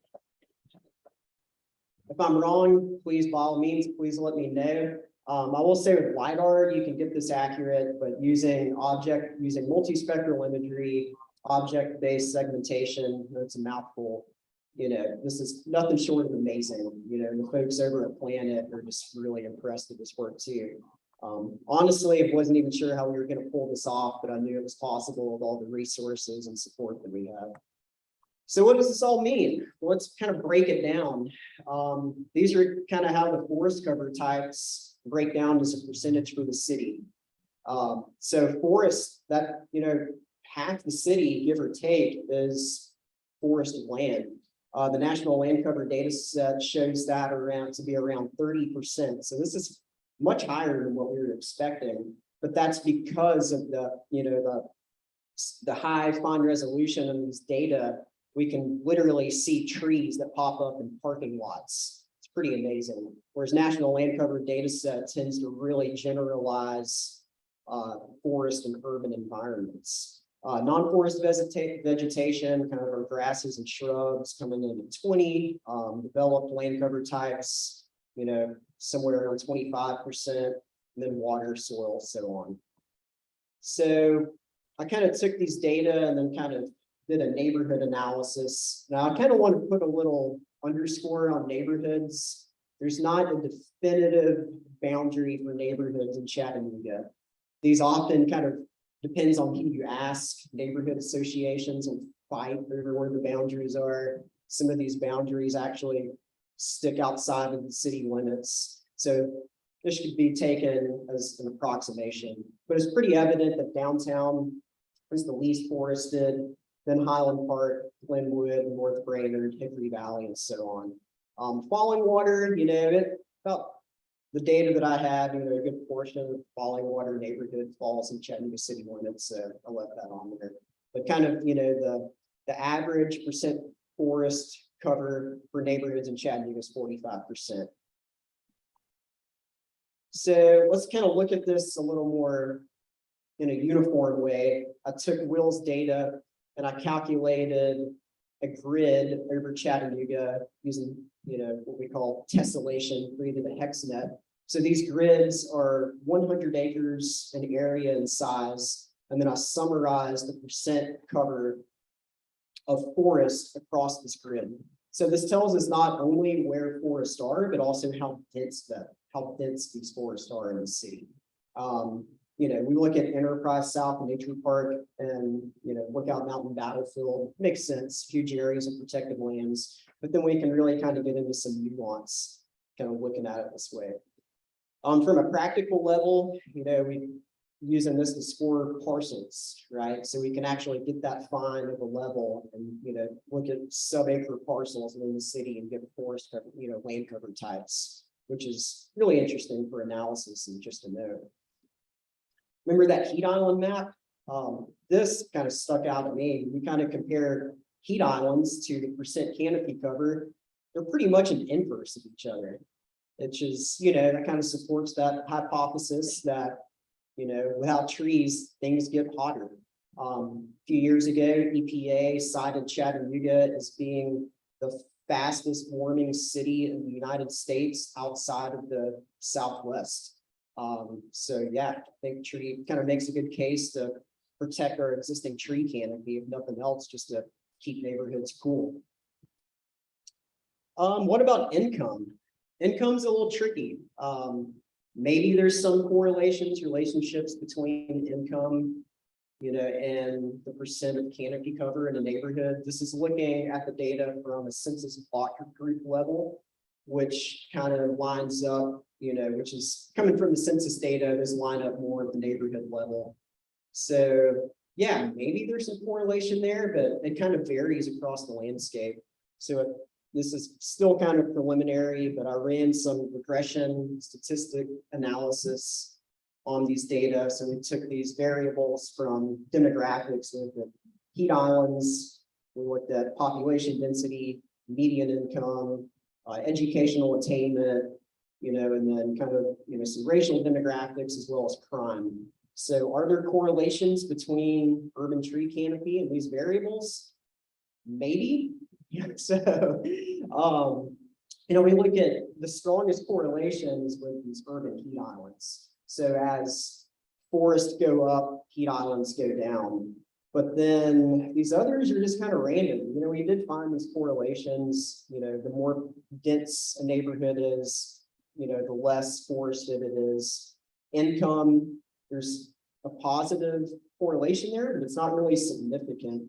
If I'm wrong, please, by all means, please let me know. I will say with LiDAR, you can get this accurate, but using multispectral imagery, object-based segmentation, it's a mouthful. This is nothing short of amazing. The folks over at Planet are just really impressed with this work too. Honestly, I wasn't even sure how we were going to pull this off, but I knew it was possible with all the resources and support that we have. So what does this all mean? Well, let's kind of break it down. These are kind of how the forest cover types break down as a percentage for the city. So forest, that, half the city, give or take, is forested land. The National Land Cover Data Set shows that to be around 30%. So this is much higher than what we were expecting, but that's because of the high fine resolution of these data. We can literally see trees that pop up in parking lots. It's pretty amazing. Whereas National Land Cover Data Set tends to really generalize forest and urban environments. Non-forest vegetation, kind of our grasses and shrubs, coming in at 20, developed land cover types, somewhere around 25%, and then water, soil, so on. So I kind of took these data and then kind of did a neighborhood analysis. Now I kind of want to put a little underscore on neighborhoods. There's not a definitive boundary for neighborhoods in Chattanooga. These often kind of depends on who you ask. Neighborhood associations and fight over where the boundaries are. Some of these boundaries actually stick outside of the city limits. So this should be taken as an approximation, but it's pretty evident that downtown is the least forested, then Highland Park, Glenwood, North Brainerd, Hickory Valley, and so on. Falling water, about the data that I have, a good portion of falling water neighborhood falls in Chattanooga city limits, so I left that on there. But kind of, the average percent forest cover for neighborhoods in Chattanooga is 45%. So let's kind of look at this a little more in a uniform way. I took Will's data and I calculated a grid over Chattanooga using, what we call tessellation, created a hex net. So these grids are 100 acres in area and size. And then I summarized the percent cover of forest across this grid. So this tells us not only where forests are, but also how dense these forests are in the city. We look at Enterprise South Nature Park and, Lookout Mountain Battlefield, makes sense, huge areas of protected lands, but then we can really kind of get into some nuance, kind of looking at it this way. From a practical level, we using this to score parcels, right? So we can actually get that fine of a level and, look at sub-acre parcels within the city and get forest cover, land cover types, which is really interesting for analysis and just to know. Remember that heat island map? This kind of stuck out to me. We kind of compare heat islands to the percent canopy cover. They're pretty much an inverse of each other. Which is, that kind of supports that hypothesis that, without trees, things get hotter. A few years ago, EPA cited Chattanooga as being the fastest warming city in the United States outside of the Southwest. So yeah, I think tree kind of makes a good case to protect our existing tree canopy, if nothing else, just to keep neighborhoods cool. What about income? Income's a little tricky. Maybe there's some relationships between income, and the percent of canopy cover in a neighborhood. This is looking at the data from a census block group level, which kind of lines up, which is coming from the census data, this line up more at the neighborhood level. So yeah, maybe there's some correlation there, but it kind of varies across the landscape. So this is still kind of preliminary, but I ran some regression statistic analysis on these data. So we took these variables from demographics of the heat islands. We looked at population density, median income, educational attainment, you know, and then kind of, you know, some racial demographics as well as crime. So are there correlations between urban tree canopy and these variables? Maybe. So, you know, we look at the strongest correlations with these urban heat islands. So as forests go up, heat islands go down. But then these others are just kind of random. You know, we did find these correlations, you know, the more dense a neighborhood is, you know, the less forested it is. Income, there's a positive correlation there, but it's not really significant.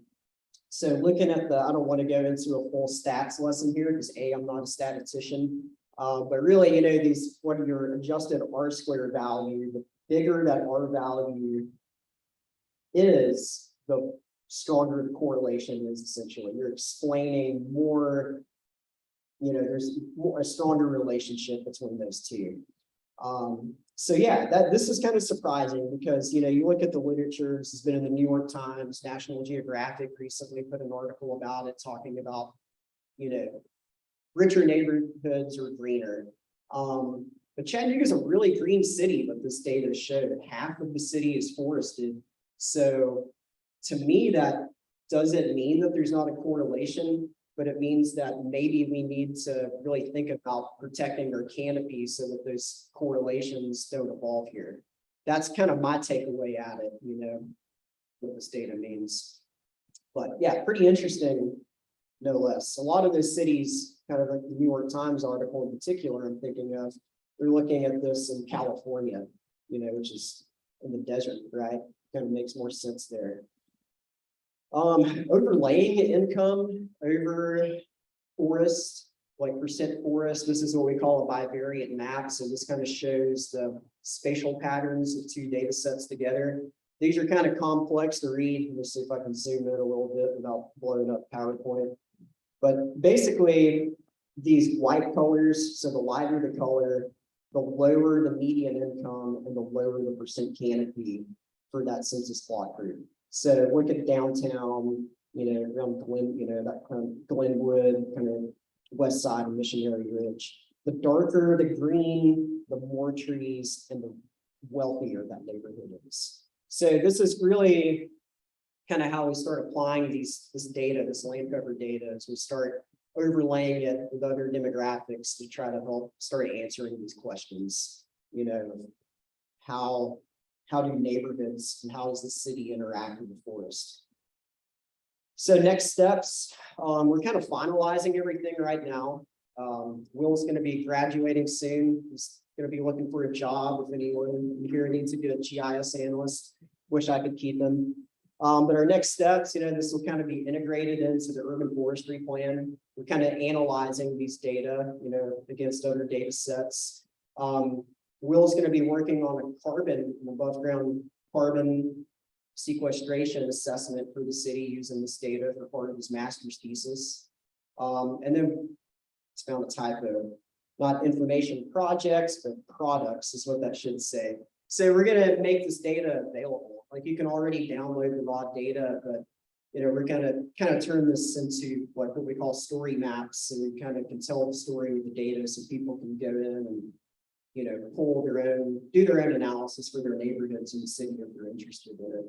So looking at the, I don't want to go into a full stats lesson here because I'm not a statistician, but really, you know, these, what are your adjusted R-squared value, the bigger that R value is, the stronger the correlation is essentially. You're explaining more, you know, there's a stronger relationship between those two. So yeah, this is kind of surprising because, you know, you look at the literature, this has been in the New York Times, National Geographic recently put an article about it, talking about, you know, richer neighborhoods are greener. But Chattanooga is a really green city, but this data showed half of the city is forested. So to me, that doesn't mean that there's not a correlation, but it means that maybe we need to really think about protecting our canopy so that those correlations don't evolve here. That's kind of my takeaway at it, you know, what this data means. But yeah, pretty interesting, no less. A lot of those cities, kind of like the New York Times article in particular, I'm thinking of, they're looking at this in California, you know, which is in the desert, right? Kind of makes more sense there. Overlaying income over forest, like percent forest, this is what we call a bivariate map. So this kind of shows the spatial patterns of two data sets together. These are kind of complex to read. Let me see if I can zoom in a little bit without blowing up PowerPoint. But basically, these white colors, so the lighter the color, the lower the median income and the lower the percent canopy for that census plot group. So look at downtown, you know, around Glen, you know, that kind of Glenwood, kind of west side of Missionary Ridge. The darker the green, the more trees and the wealthier that neighborhood is. So this is really kind of how we start applying this data, this land cover data, as we start overlaying it with other demographics to try to help start answering these questions. You know, how do neighborhoods and how does the city interact with the forest? So next steps, we're kind of finalizing everything right now. Will's going to be graduating soon. He's going to be looking for a job. If anyone here needs to get a GIS analyst, wish I could keep him. But our next steps, you know, this will kind of be integrated into the urban forestry plan. We're kind of analyzing these data, you know, against other data sets. Will's going to be working on a carbon, above ground carbon sequestration assessment for the city using this data for part of his master's thesis. And then it's found a typo, not information projects, but products is what that should say. So we're going to make this data available. Like you can already download the raw data, but you know, we're going to kind of turn this into what we call story maps. So we kind of can tell the story with the data so people can go in and, you know, pull their own, do their own analysis for their neighborhoods in the city if they're interested in it.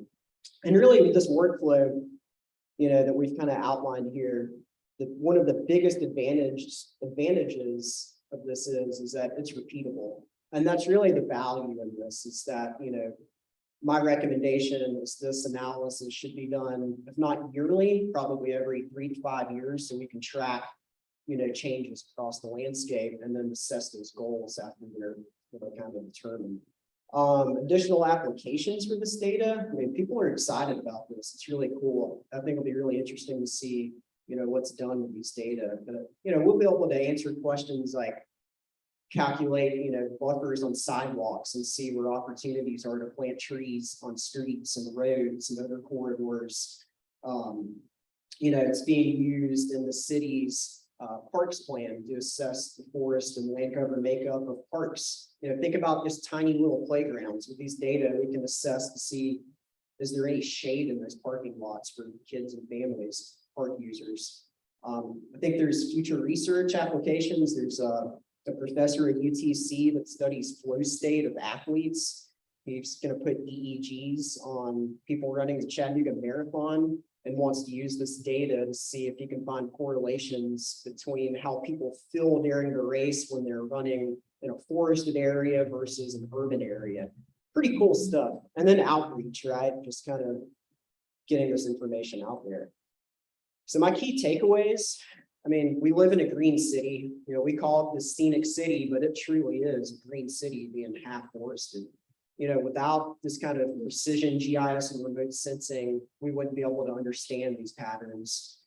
And really with this workflow, you know, that we've kind of outlined here, one of the biggest advantages of this is that it's repeatable. And that's really the value in this, is that, you know, my recommendation is this analysis should be done, if not yearly, probably every 3 to 5 years, so we can track, you know, changes across the landscape and then assess those goals after they're, you know, kind of determined. Additional applications for this data. I mean, people are excited about this. It's really cool. I think it'll be really interesting to see, you know, what's done with these data. But, you know, we'll be able to answer questions like calculate, you know, buffers on sidewalks and see where opportunities are to plant trees on streets and roads and other corridors. You know, it's being used in the city's parks plan to assess the forest and land cover makeup of parks. You know, think about just tiny little playgrounds. With these data, we can assess to see, is there any shade in those parking lots for kids and families, park users? I think there's future research applications. There's a professor at UTC that studies flow state of athletes. He's going to put EEGs on people running the Chattanooga Marathon and wants to use this data to see if he can find correlations between how people feel during the race when they're running in a forested area versus an urban area. Pretty cool stuff. And then outreach, right? Just kind of getting this information out there. So my key takeaways, I mean, we live in a green city. You know, we call it the scenic city, but it truly is a green city being half forested. You know, without this kind of precision GIS and remote sensing, we wouldn't be able to understand these patterns.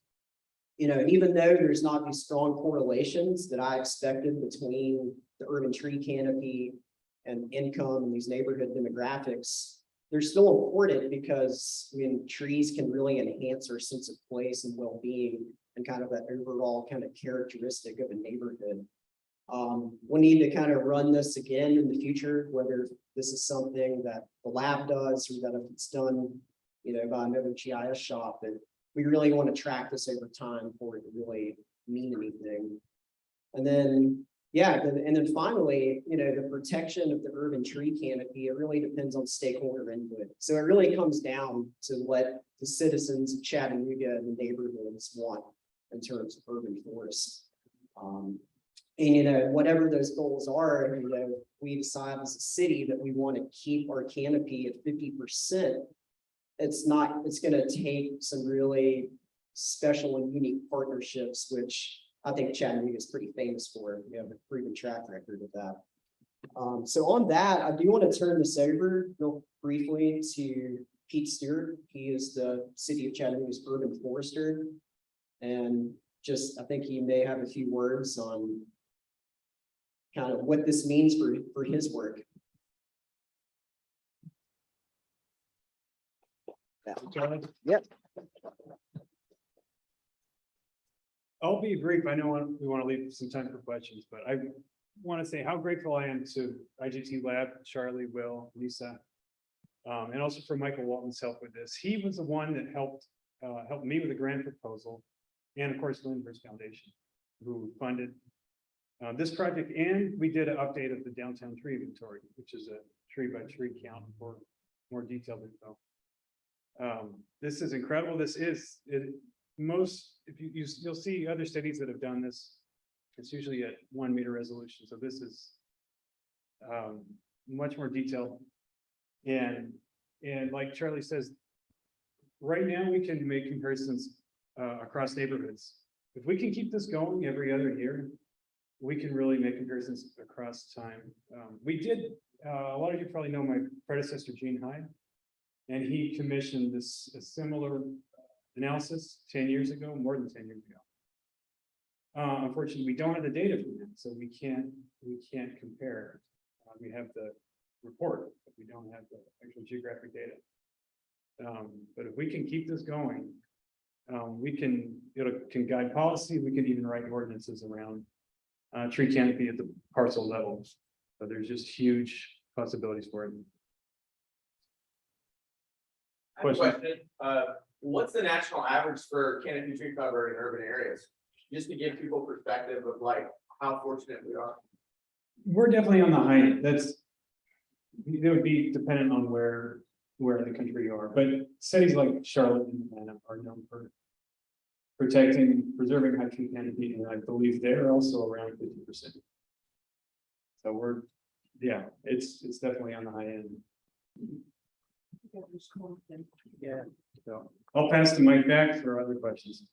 You know, and even though there's not these strong correlations that I expected between the urban tree canopy and income and these neighborhood demographics, they're still important because, I mean, trees can really enhance our sense of place and well-being and kind of that overall kind of characteristic of a neighborhood. We need to kind of run this again in the future, whether this is something that the lab does or that if it's done, you know, by another GIS shop, and we really want to track this over time for it to really mean anything. And then, yeah, and then finally, you know, the protection of the urban tree canopy, it really depends on stakeholder input. So it really comes down to what the citizens of Chattanooga and the neighborhoods want in terms of urban forests. And, you know, whatever those goals are, you know, we decide as a city that we want to keep our canopy at 50%. It's going to take some really special and unique partnerships, which I think Chattanooga is pretty famous for. We have a proven track record of that. So on that, I do want to turn this over real briefly to Pete Stewart. He is the city of Chattanooga's urban forester. And just, I think he may have a few words on kind of what this means for his work. Yep. I'll be brief. I know we want to leave some time for questions, but I want to say how grateful I am to IGT Lab, Charlie, Will, Lisa, and also for Michael Walton's help with this. He was the one that helped me with the grant proposal, and of course, Lindbergh's Foundation, who funded this project. And we did an update of the downtown tree inventory, which is a tree by tree count for more detailed info. This is incredible. This is you'll see other cities that have done this. It's usually at 1 meter resolution. So this is much more detailed. And like Charlie says, right now we can make comparisons across neighborhoods. If we can keep this going every other year, we can really make comparisons across time. We did, a lot of you probably know my predecessor, Gene Hyde, and he commissioned a similar analysis 10 years ago, more than 10 years ago. Unfortunately, we don't have the data from that, so we can't compare. We have the report, but we don't have the actual geographic data. But if we can keep this going, it can guide policy. We can even write ordinances around tree canopy at the parcel level. So there's just huge possibilities for it. I have a question. What's the national average for canopy tree cover in urban areas? Just to give people perspective of like how fortunate we are. We're definitely on the high end. It would be dependent on where in the country you are, but cities like Charlotte and Atlanta are known for preserving high tree canopy, and I believe they're also around 50%. So it's definitely on the high end. Yeah. So I'll pass the mic back for other questions.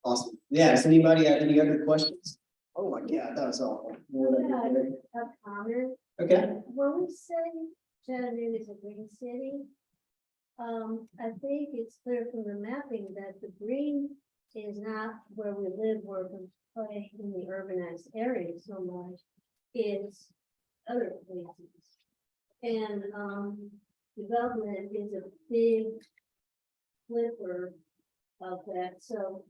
Awesome. Yeah, does anybody have any other questions? Oh my God, that was awful. A comment. Okay. When we say Chattanooga is a green city, I think it's clear from the mapping that the green is not where we live, work, and play in the urbanized areas so much. It's other places. And development is a big flipper of that. So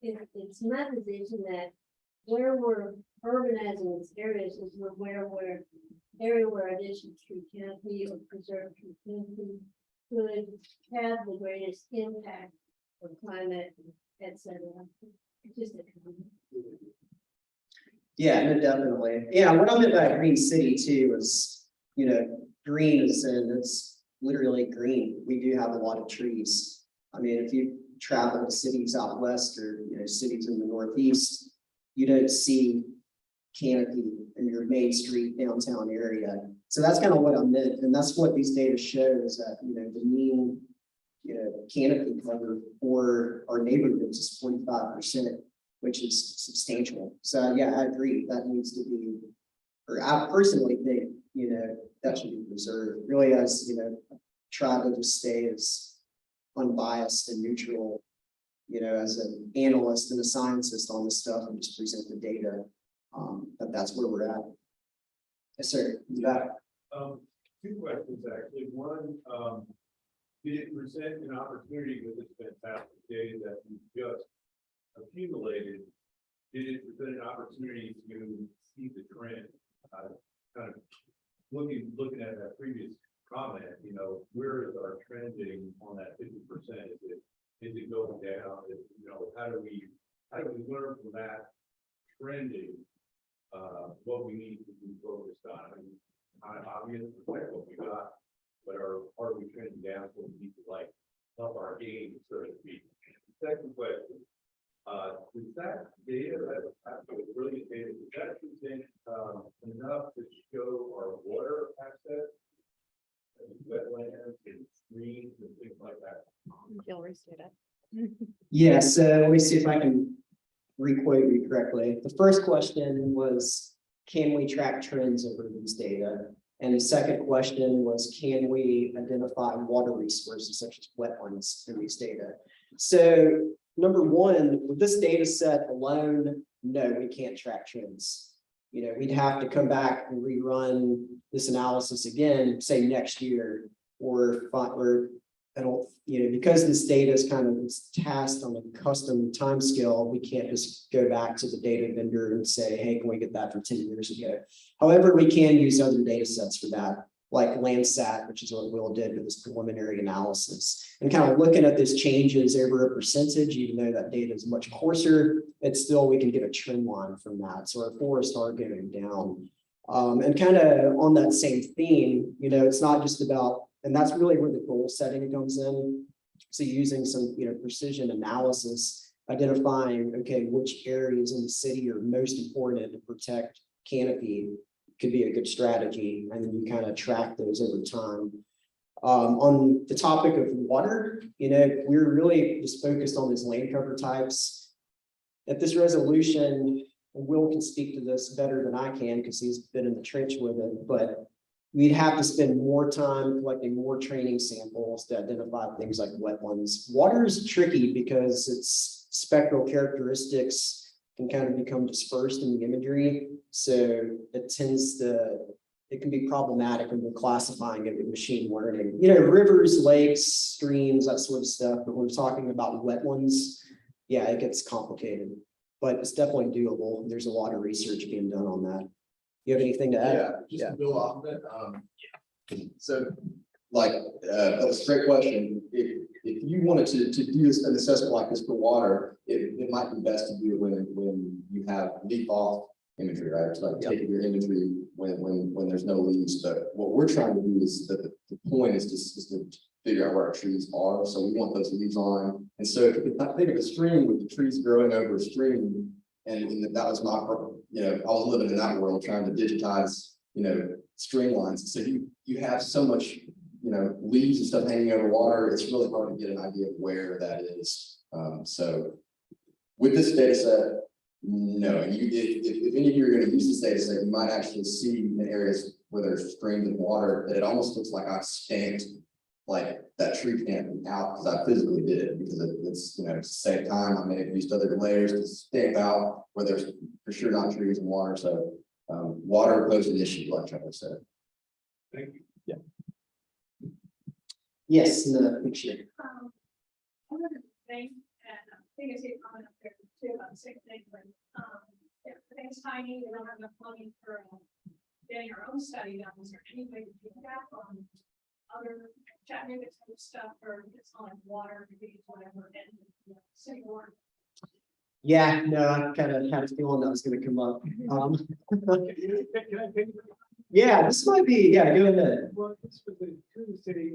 it's my position that where we're urbanizing these areas is where additional tree canopy or preserved tree canopy could have the greatest impact for climate, etc. Just a comment. Yeah, no, definitely. Yeah, what I meant by green city too was, green is in, it's literally green. We do have a lot of trees. I mean, if you travel to cities out west or, cities in the northeast, you don't see canopy in your main street downtown area. So that's kind of what I meant. And that's what these data show is that, the mean, canopy cover for our neighborhoods is 45%, which is substantial. So yeah, I agree. That needs to be, or I personally think, that should be preserved. Really, as try to just stay as unbiased and neutral, as an analyst and a scientist on this stuff and just present the data. But that's where we're at. Yes, sir. Yeah. Two questions, actually. One, did it present an opportunity with this fantastic data that you just accumulated? Did it present an opportunity to see the trend? Kind of looking at that previous comment, where is our trending on that 50%? Is it going down? How do we learn from that trending? What we need to be focused on? I mean, obviously, like what we got, but are we trending down? So we need to help our game, so to speak. Second question. Is that data, that brilliant data, is that present enough to show our water access, wetlands and streams and things like that? You'll restate it. Yeah, so let me see if I can re-quote you correctly. The first question was, can we track trends over these data? And the second question was, can we identify water resources such as wetlands in these data? So number one, with this data set alone, no, we can't track trends. We'd have to come back and rerun this analysis again, say next year, or I don't, because this data is kind of tasked on a custom time scale, we can't just go back to the data vendor and say, hey, can we get that from 10 years ago? However, we can use other data sets for that, like Landsat, which is what Will did with this preliminary analysis. And kind of looking at these changes over a percentage, even though that data is much coarser, it's still, we can get a trend line from that. So our forests are going down. And kind of on that same theme, it's not just about, and that's really where the goal setting comes in. So using some, precision analysis, identifying, okay, which areas in the city are most important to protect canopy could be a good strategy. And then you kind of track those over time. On the topic of water, we're really just focused on these land cover types. At this resolution, Will can speak to this better than I can because he's been in the trench with it, but we'd have to spend more time collecting more training samples to identify things like wetlands. Water is tricky because its spectral characteristics can kind of become dispersed in the imagery. So it can be problematic when we're classifying it with machine learning. Rivers, lakes, streams, that sort of stuff. But when we're talking about wetlands, yeah, it gets complicated, but it's definitely doable. There's a lot of research being done on that. You have anything to add? Just to build off of it. So that was a great question. If you wanted to do an assessment like this for water, it might be best to do it when you have leaf off imagery, right? It's like taking your imagery when there's no leaves. But what we're trying to do is that the point is to figure out where our trees are. So we want those leaves on. And so if you think of a stream with the trees growing over a stream, and that was my, I was living in that world trying to digitize, stream lines. So you have so much, leaves and stuff hanging over water. It's really hard to get an idea of where that is. So with this data set, no, if any of you are going to use this data set, you might actually see in areas where there's streams of water that it almost looks like I've stamped like that tree canopy out because I physically did it because it's, to save time. I may have used other layers to stamp out where there's for sure not trees and water. So water posed an issue, like Trevor said. Thank you. Yeah. Yes, in the picture. One of the things, and I think I see a comment up there too about the same thing, but if the thing's tiny, we don't have enough money for getting our own study done. Is there any way to do that on other Chattanooga type stuff, or it's on water, maybe whatever, and city water? Yeah, no, I kind of had a feeling that was gonna come up. Can I pick? Yeah, this might be, yeah, go ahead. Well, this was a true city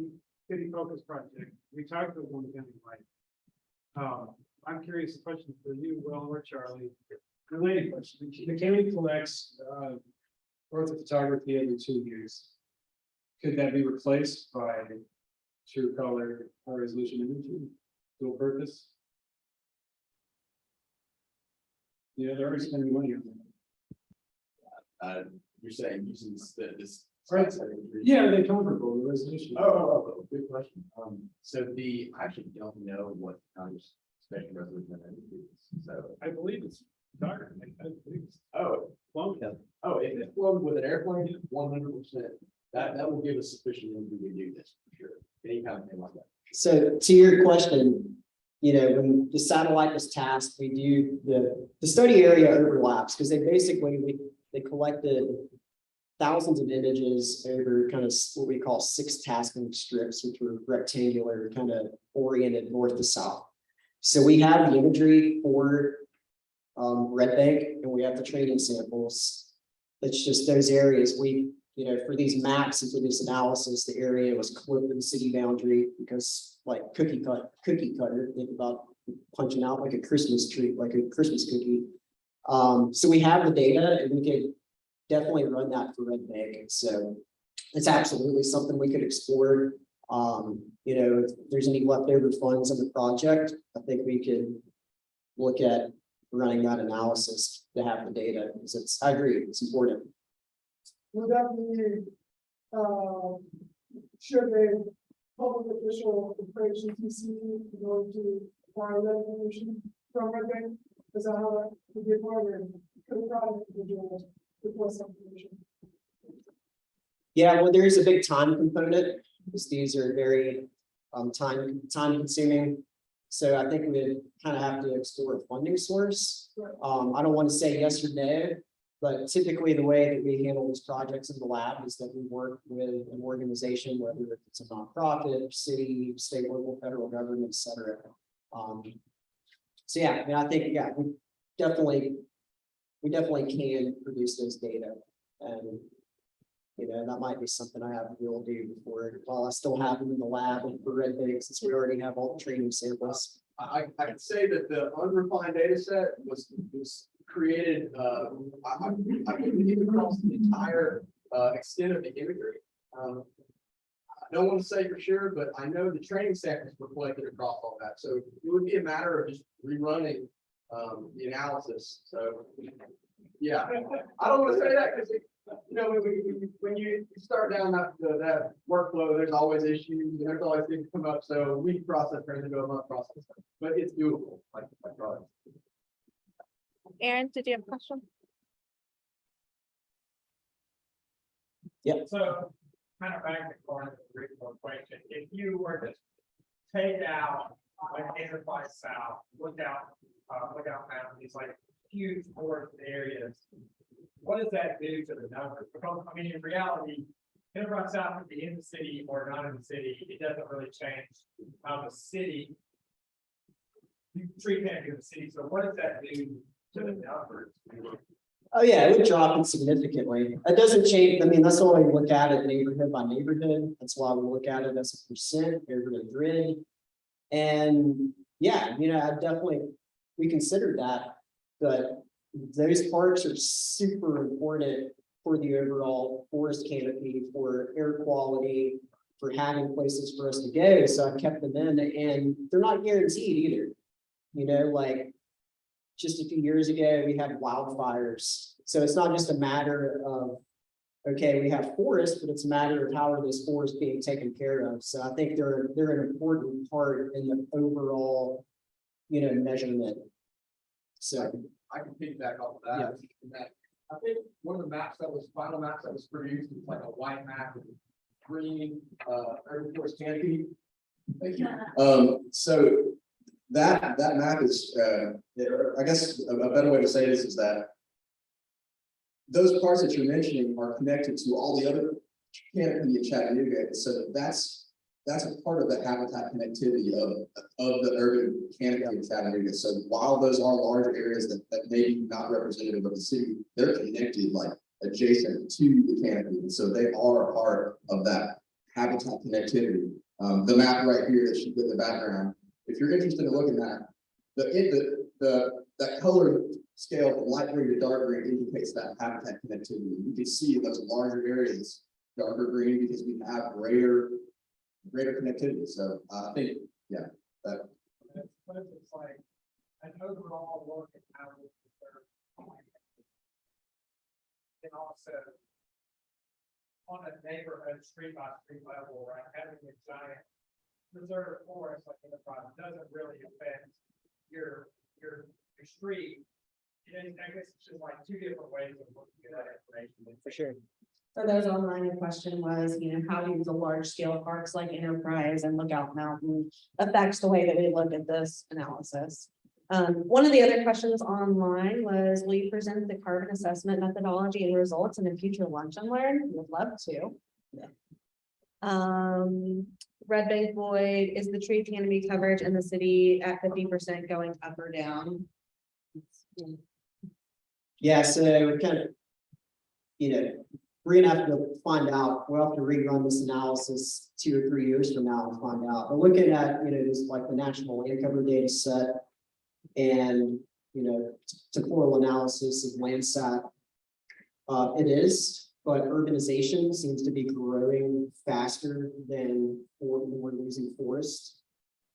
focus project. We talked with one county, right? I'm curious, a question for you, Will, or Charlie. Related question. The county collects, orthophotography every 2 years. Could that be replaced by true color high resolution imaging, dual purpose? Yeah, they're already spending money on that. You're saying using this. Right. Yeah, are they comparable, the resolution? Good question. So I actually don't know what kind of special resolution that is, so. I believe it's dark. I believe it's Oh, long. oh, if it's flown with an airplane, 100%. That will give us sufficient room to do this, for sure. Any kind of thing like that. So to your question, you know, when the satellite was tasked, we do the study area overlaps because they collected thousands of images over kind of what we call 6 tasking strips, which were rectangular, kind of oriented north to south. So we have the imagery for Red Bank and we have the training samples. It's just those areas you know, for these maps and for this analysis, the area was close to the city boundary because like cookie cutter, think about punching out like a Christmas tree, like a Christmas cookie. So we have the data and we could definitely run that for Red Bank. So it's absolutely something we could explore. You know, if there's any leftover funds on the project, I think we could look at running that analysis to have the data because I agree, it's important. Would that be, should a public official approach TC in order to acquire that information from Red Bank? Is that how that would be acquired? Could a private individual request that information? Yeah, well, there is a big time component because these are very time consuming. So I think we would kind of have to explore a funding source. I don't want to say yes or no, but typically the way that we handle these projects in the lab is that we work with an organization, whether it's a nonprofit, city, state, local, federal government, et cetera. So yeah, I mean, I think, yeah, we definitely can produce those data. And you know, that might be something I have to do before, while I still have them in the lab and for Red Bank, since we already have all the training samples. I can say that the unrefined data set was created, I believe across the entire extent of the imagery. I don't want to say for sure, but I know the training samples were collected across all that. So it would be a matter of just rerunning the analysis. So yeah, I don't want to say that because you know, when you start down that workflow, there's always issues and there's always things come up. So we process turns into a month process, but it's doable. Like product. Aaron, did you have a question? So kind of back to the original question, if you were to take out like Enterprise South, look out mountains, like huge forest areas, what does that do to the numbers? Because I mean, in reality, Enterprise South could be in the city or not in the city. It doesn't really change how the city you treat that in the city. So what does that do to the numbers? Oh yeah, it would drop it significantly. It doesn't change. I mean, that's why we look at it neighborhood by neighborhood. That's why we look at it as a percent over the grid. And yeah, you know, we consider that, but those parks are super important for the overall forest canopy, for air quality, for having places for us to go. So I've kept them in, and they're not guaranteed either. You know, like just a few years ago, we had wildfires. So it's not just a matter of, okay, we have forests, but it's a matter of how are those forests being taken care of. So I think they're an important part in the overall, you know, measurement. So I can piggyback off of that. I think one of the final maps that was produced was like a white map with green, urban forest canopy. Thank you. So that map is, I guess a better way to say this is that those parts that you're mentioning are connected to all the other canopy in Chattanooga. So that's that's a part of the habitat connectivity of the urban canopy of Chattanooga. So while those are larger areas that may be not representative of the city, they're connected like adjacent to the canopy. And so they are a part of that habitat connectivity. The map right here that you put in the background, if you're interested in looking at that color scale from light green to dark green indicates that habitat connectivity. You can see in those larger areas, darker green because we have greater connectivity. So I think, yeah, that. But it's like an overall look at how we preserve. And also on a neighborhood street by street level, right, having a giant reserve forest like Enterprise doesn't really affect your street. I guess it's just like two different ways of looking at that information. For sure. For those online, the question was, how do the large scale parks like Enterprise and Lookout Mountain affects the way that we look at this analysis? One of the other questions online was, will you present the carbon assessment methodology and results in a future lunch and learn? Would love to. Red Bank Boyd, is the tree canopy coverage in the city at 50% going up or down? Yeah, so we're kind of, we're gonna have to find out. We'll have to rerun this analysis 2 or 3 years from now and find out. But looking at, just like the national land cover data set and, temporal analysis of Landsat, it is, but urbanization seems to be growing faster than we're losing forest.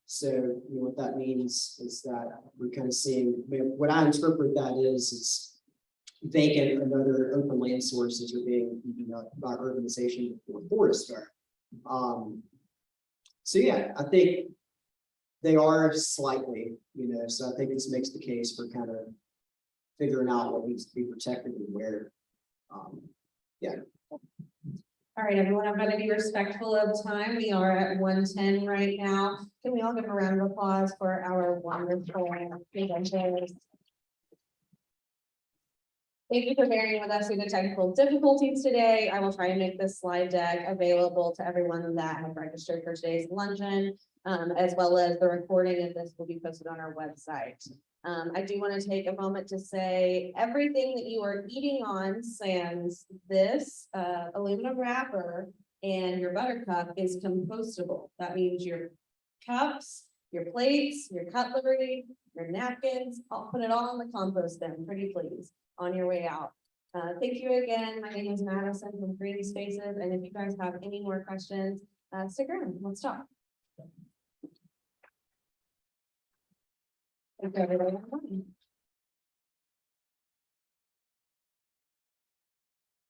So, what that means is that we're kind of seeing, what I interpret that is, it's vacant and other open land sources are being eaten up by urbanization before forests are. So yeah, I think they are slightly, so I think this makes the case for kind of figuring out what needs to be protected and where. Yeah. All right, everyone, I'm going to be respectful of time. We are at 1:10 right now. Can we all give a round of applause for our wonderful presenters? Thank you for bearing with us through the technical difficulties today. I will try and make this slide deck available to everyone that have registered for today's luncheon, as well as the recording of this will be posted on our website. I do want to take a moment to say everything that you are eating on, sans this aluminum wrapper and your buttercup, is compostable. That means your cups, your plates, your cutlery, your napkins, I'll put it all in the compost bin, pretty please, on your way out. Thank you again. My name is Madison from Green Spaces, and if you guys have any more questions, stick around. Let's talk. Thank you, everybody.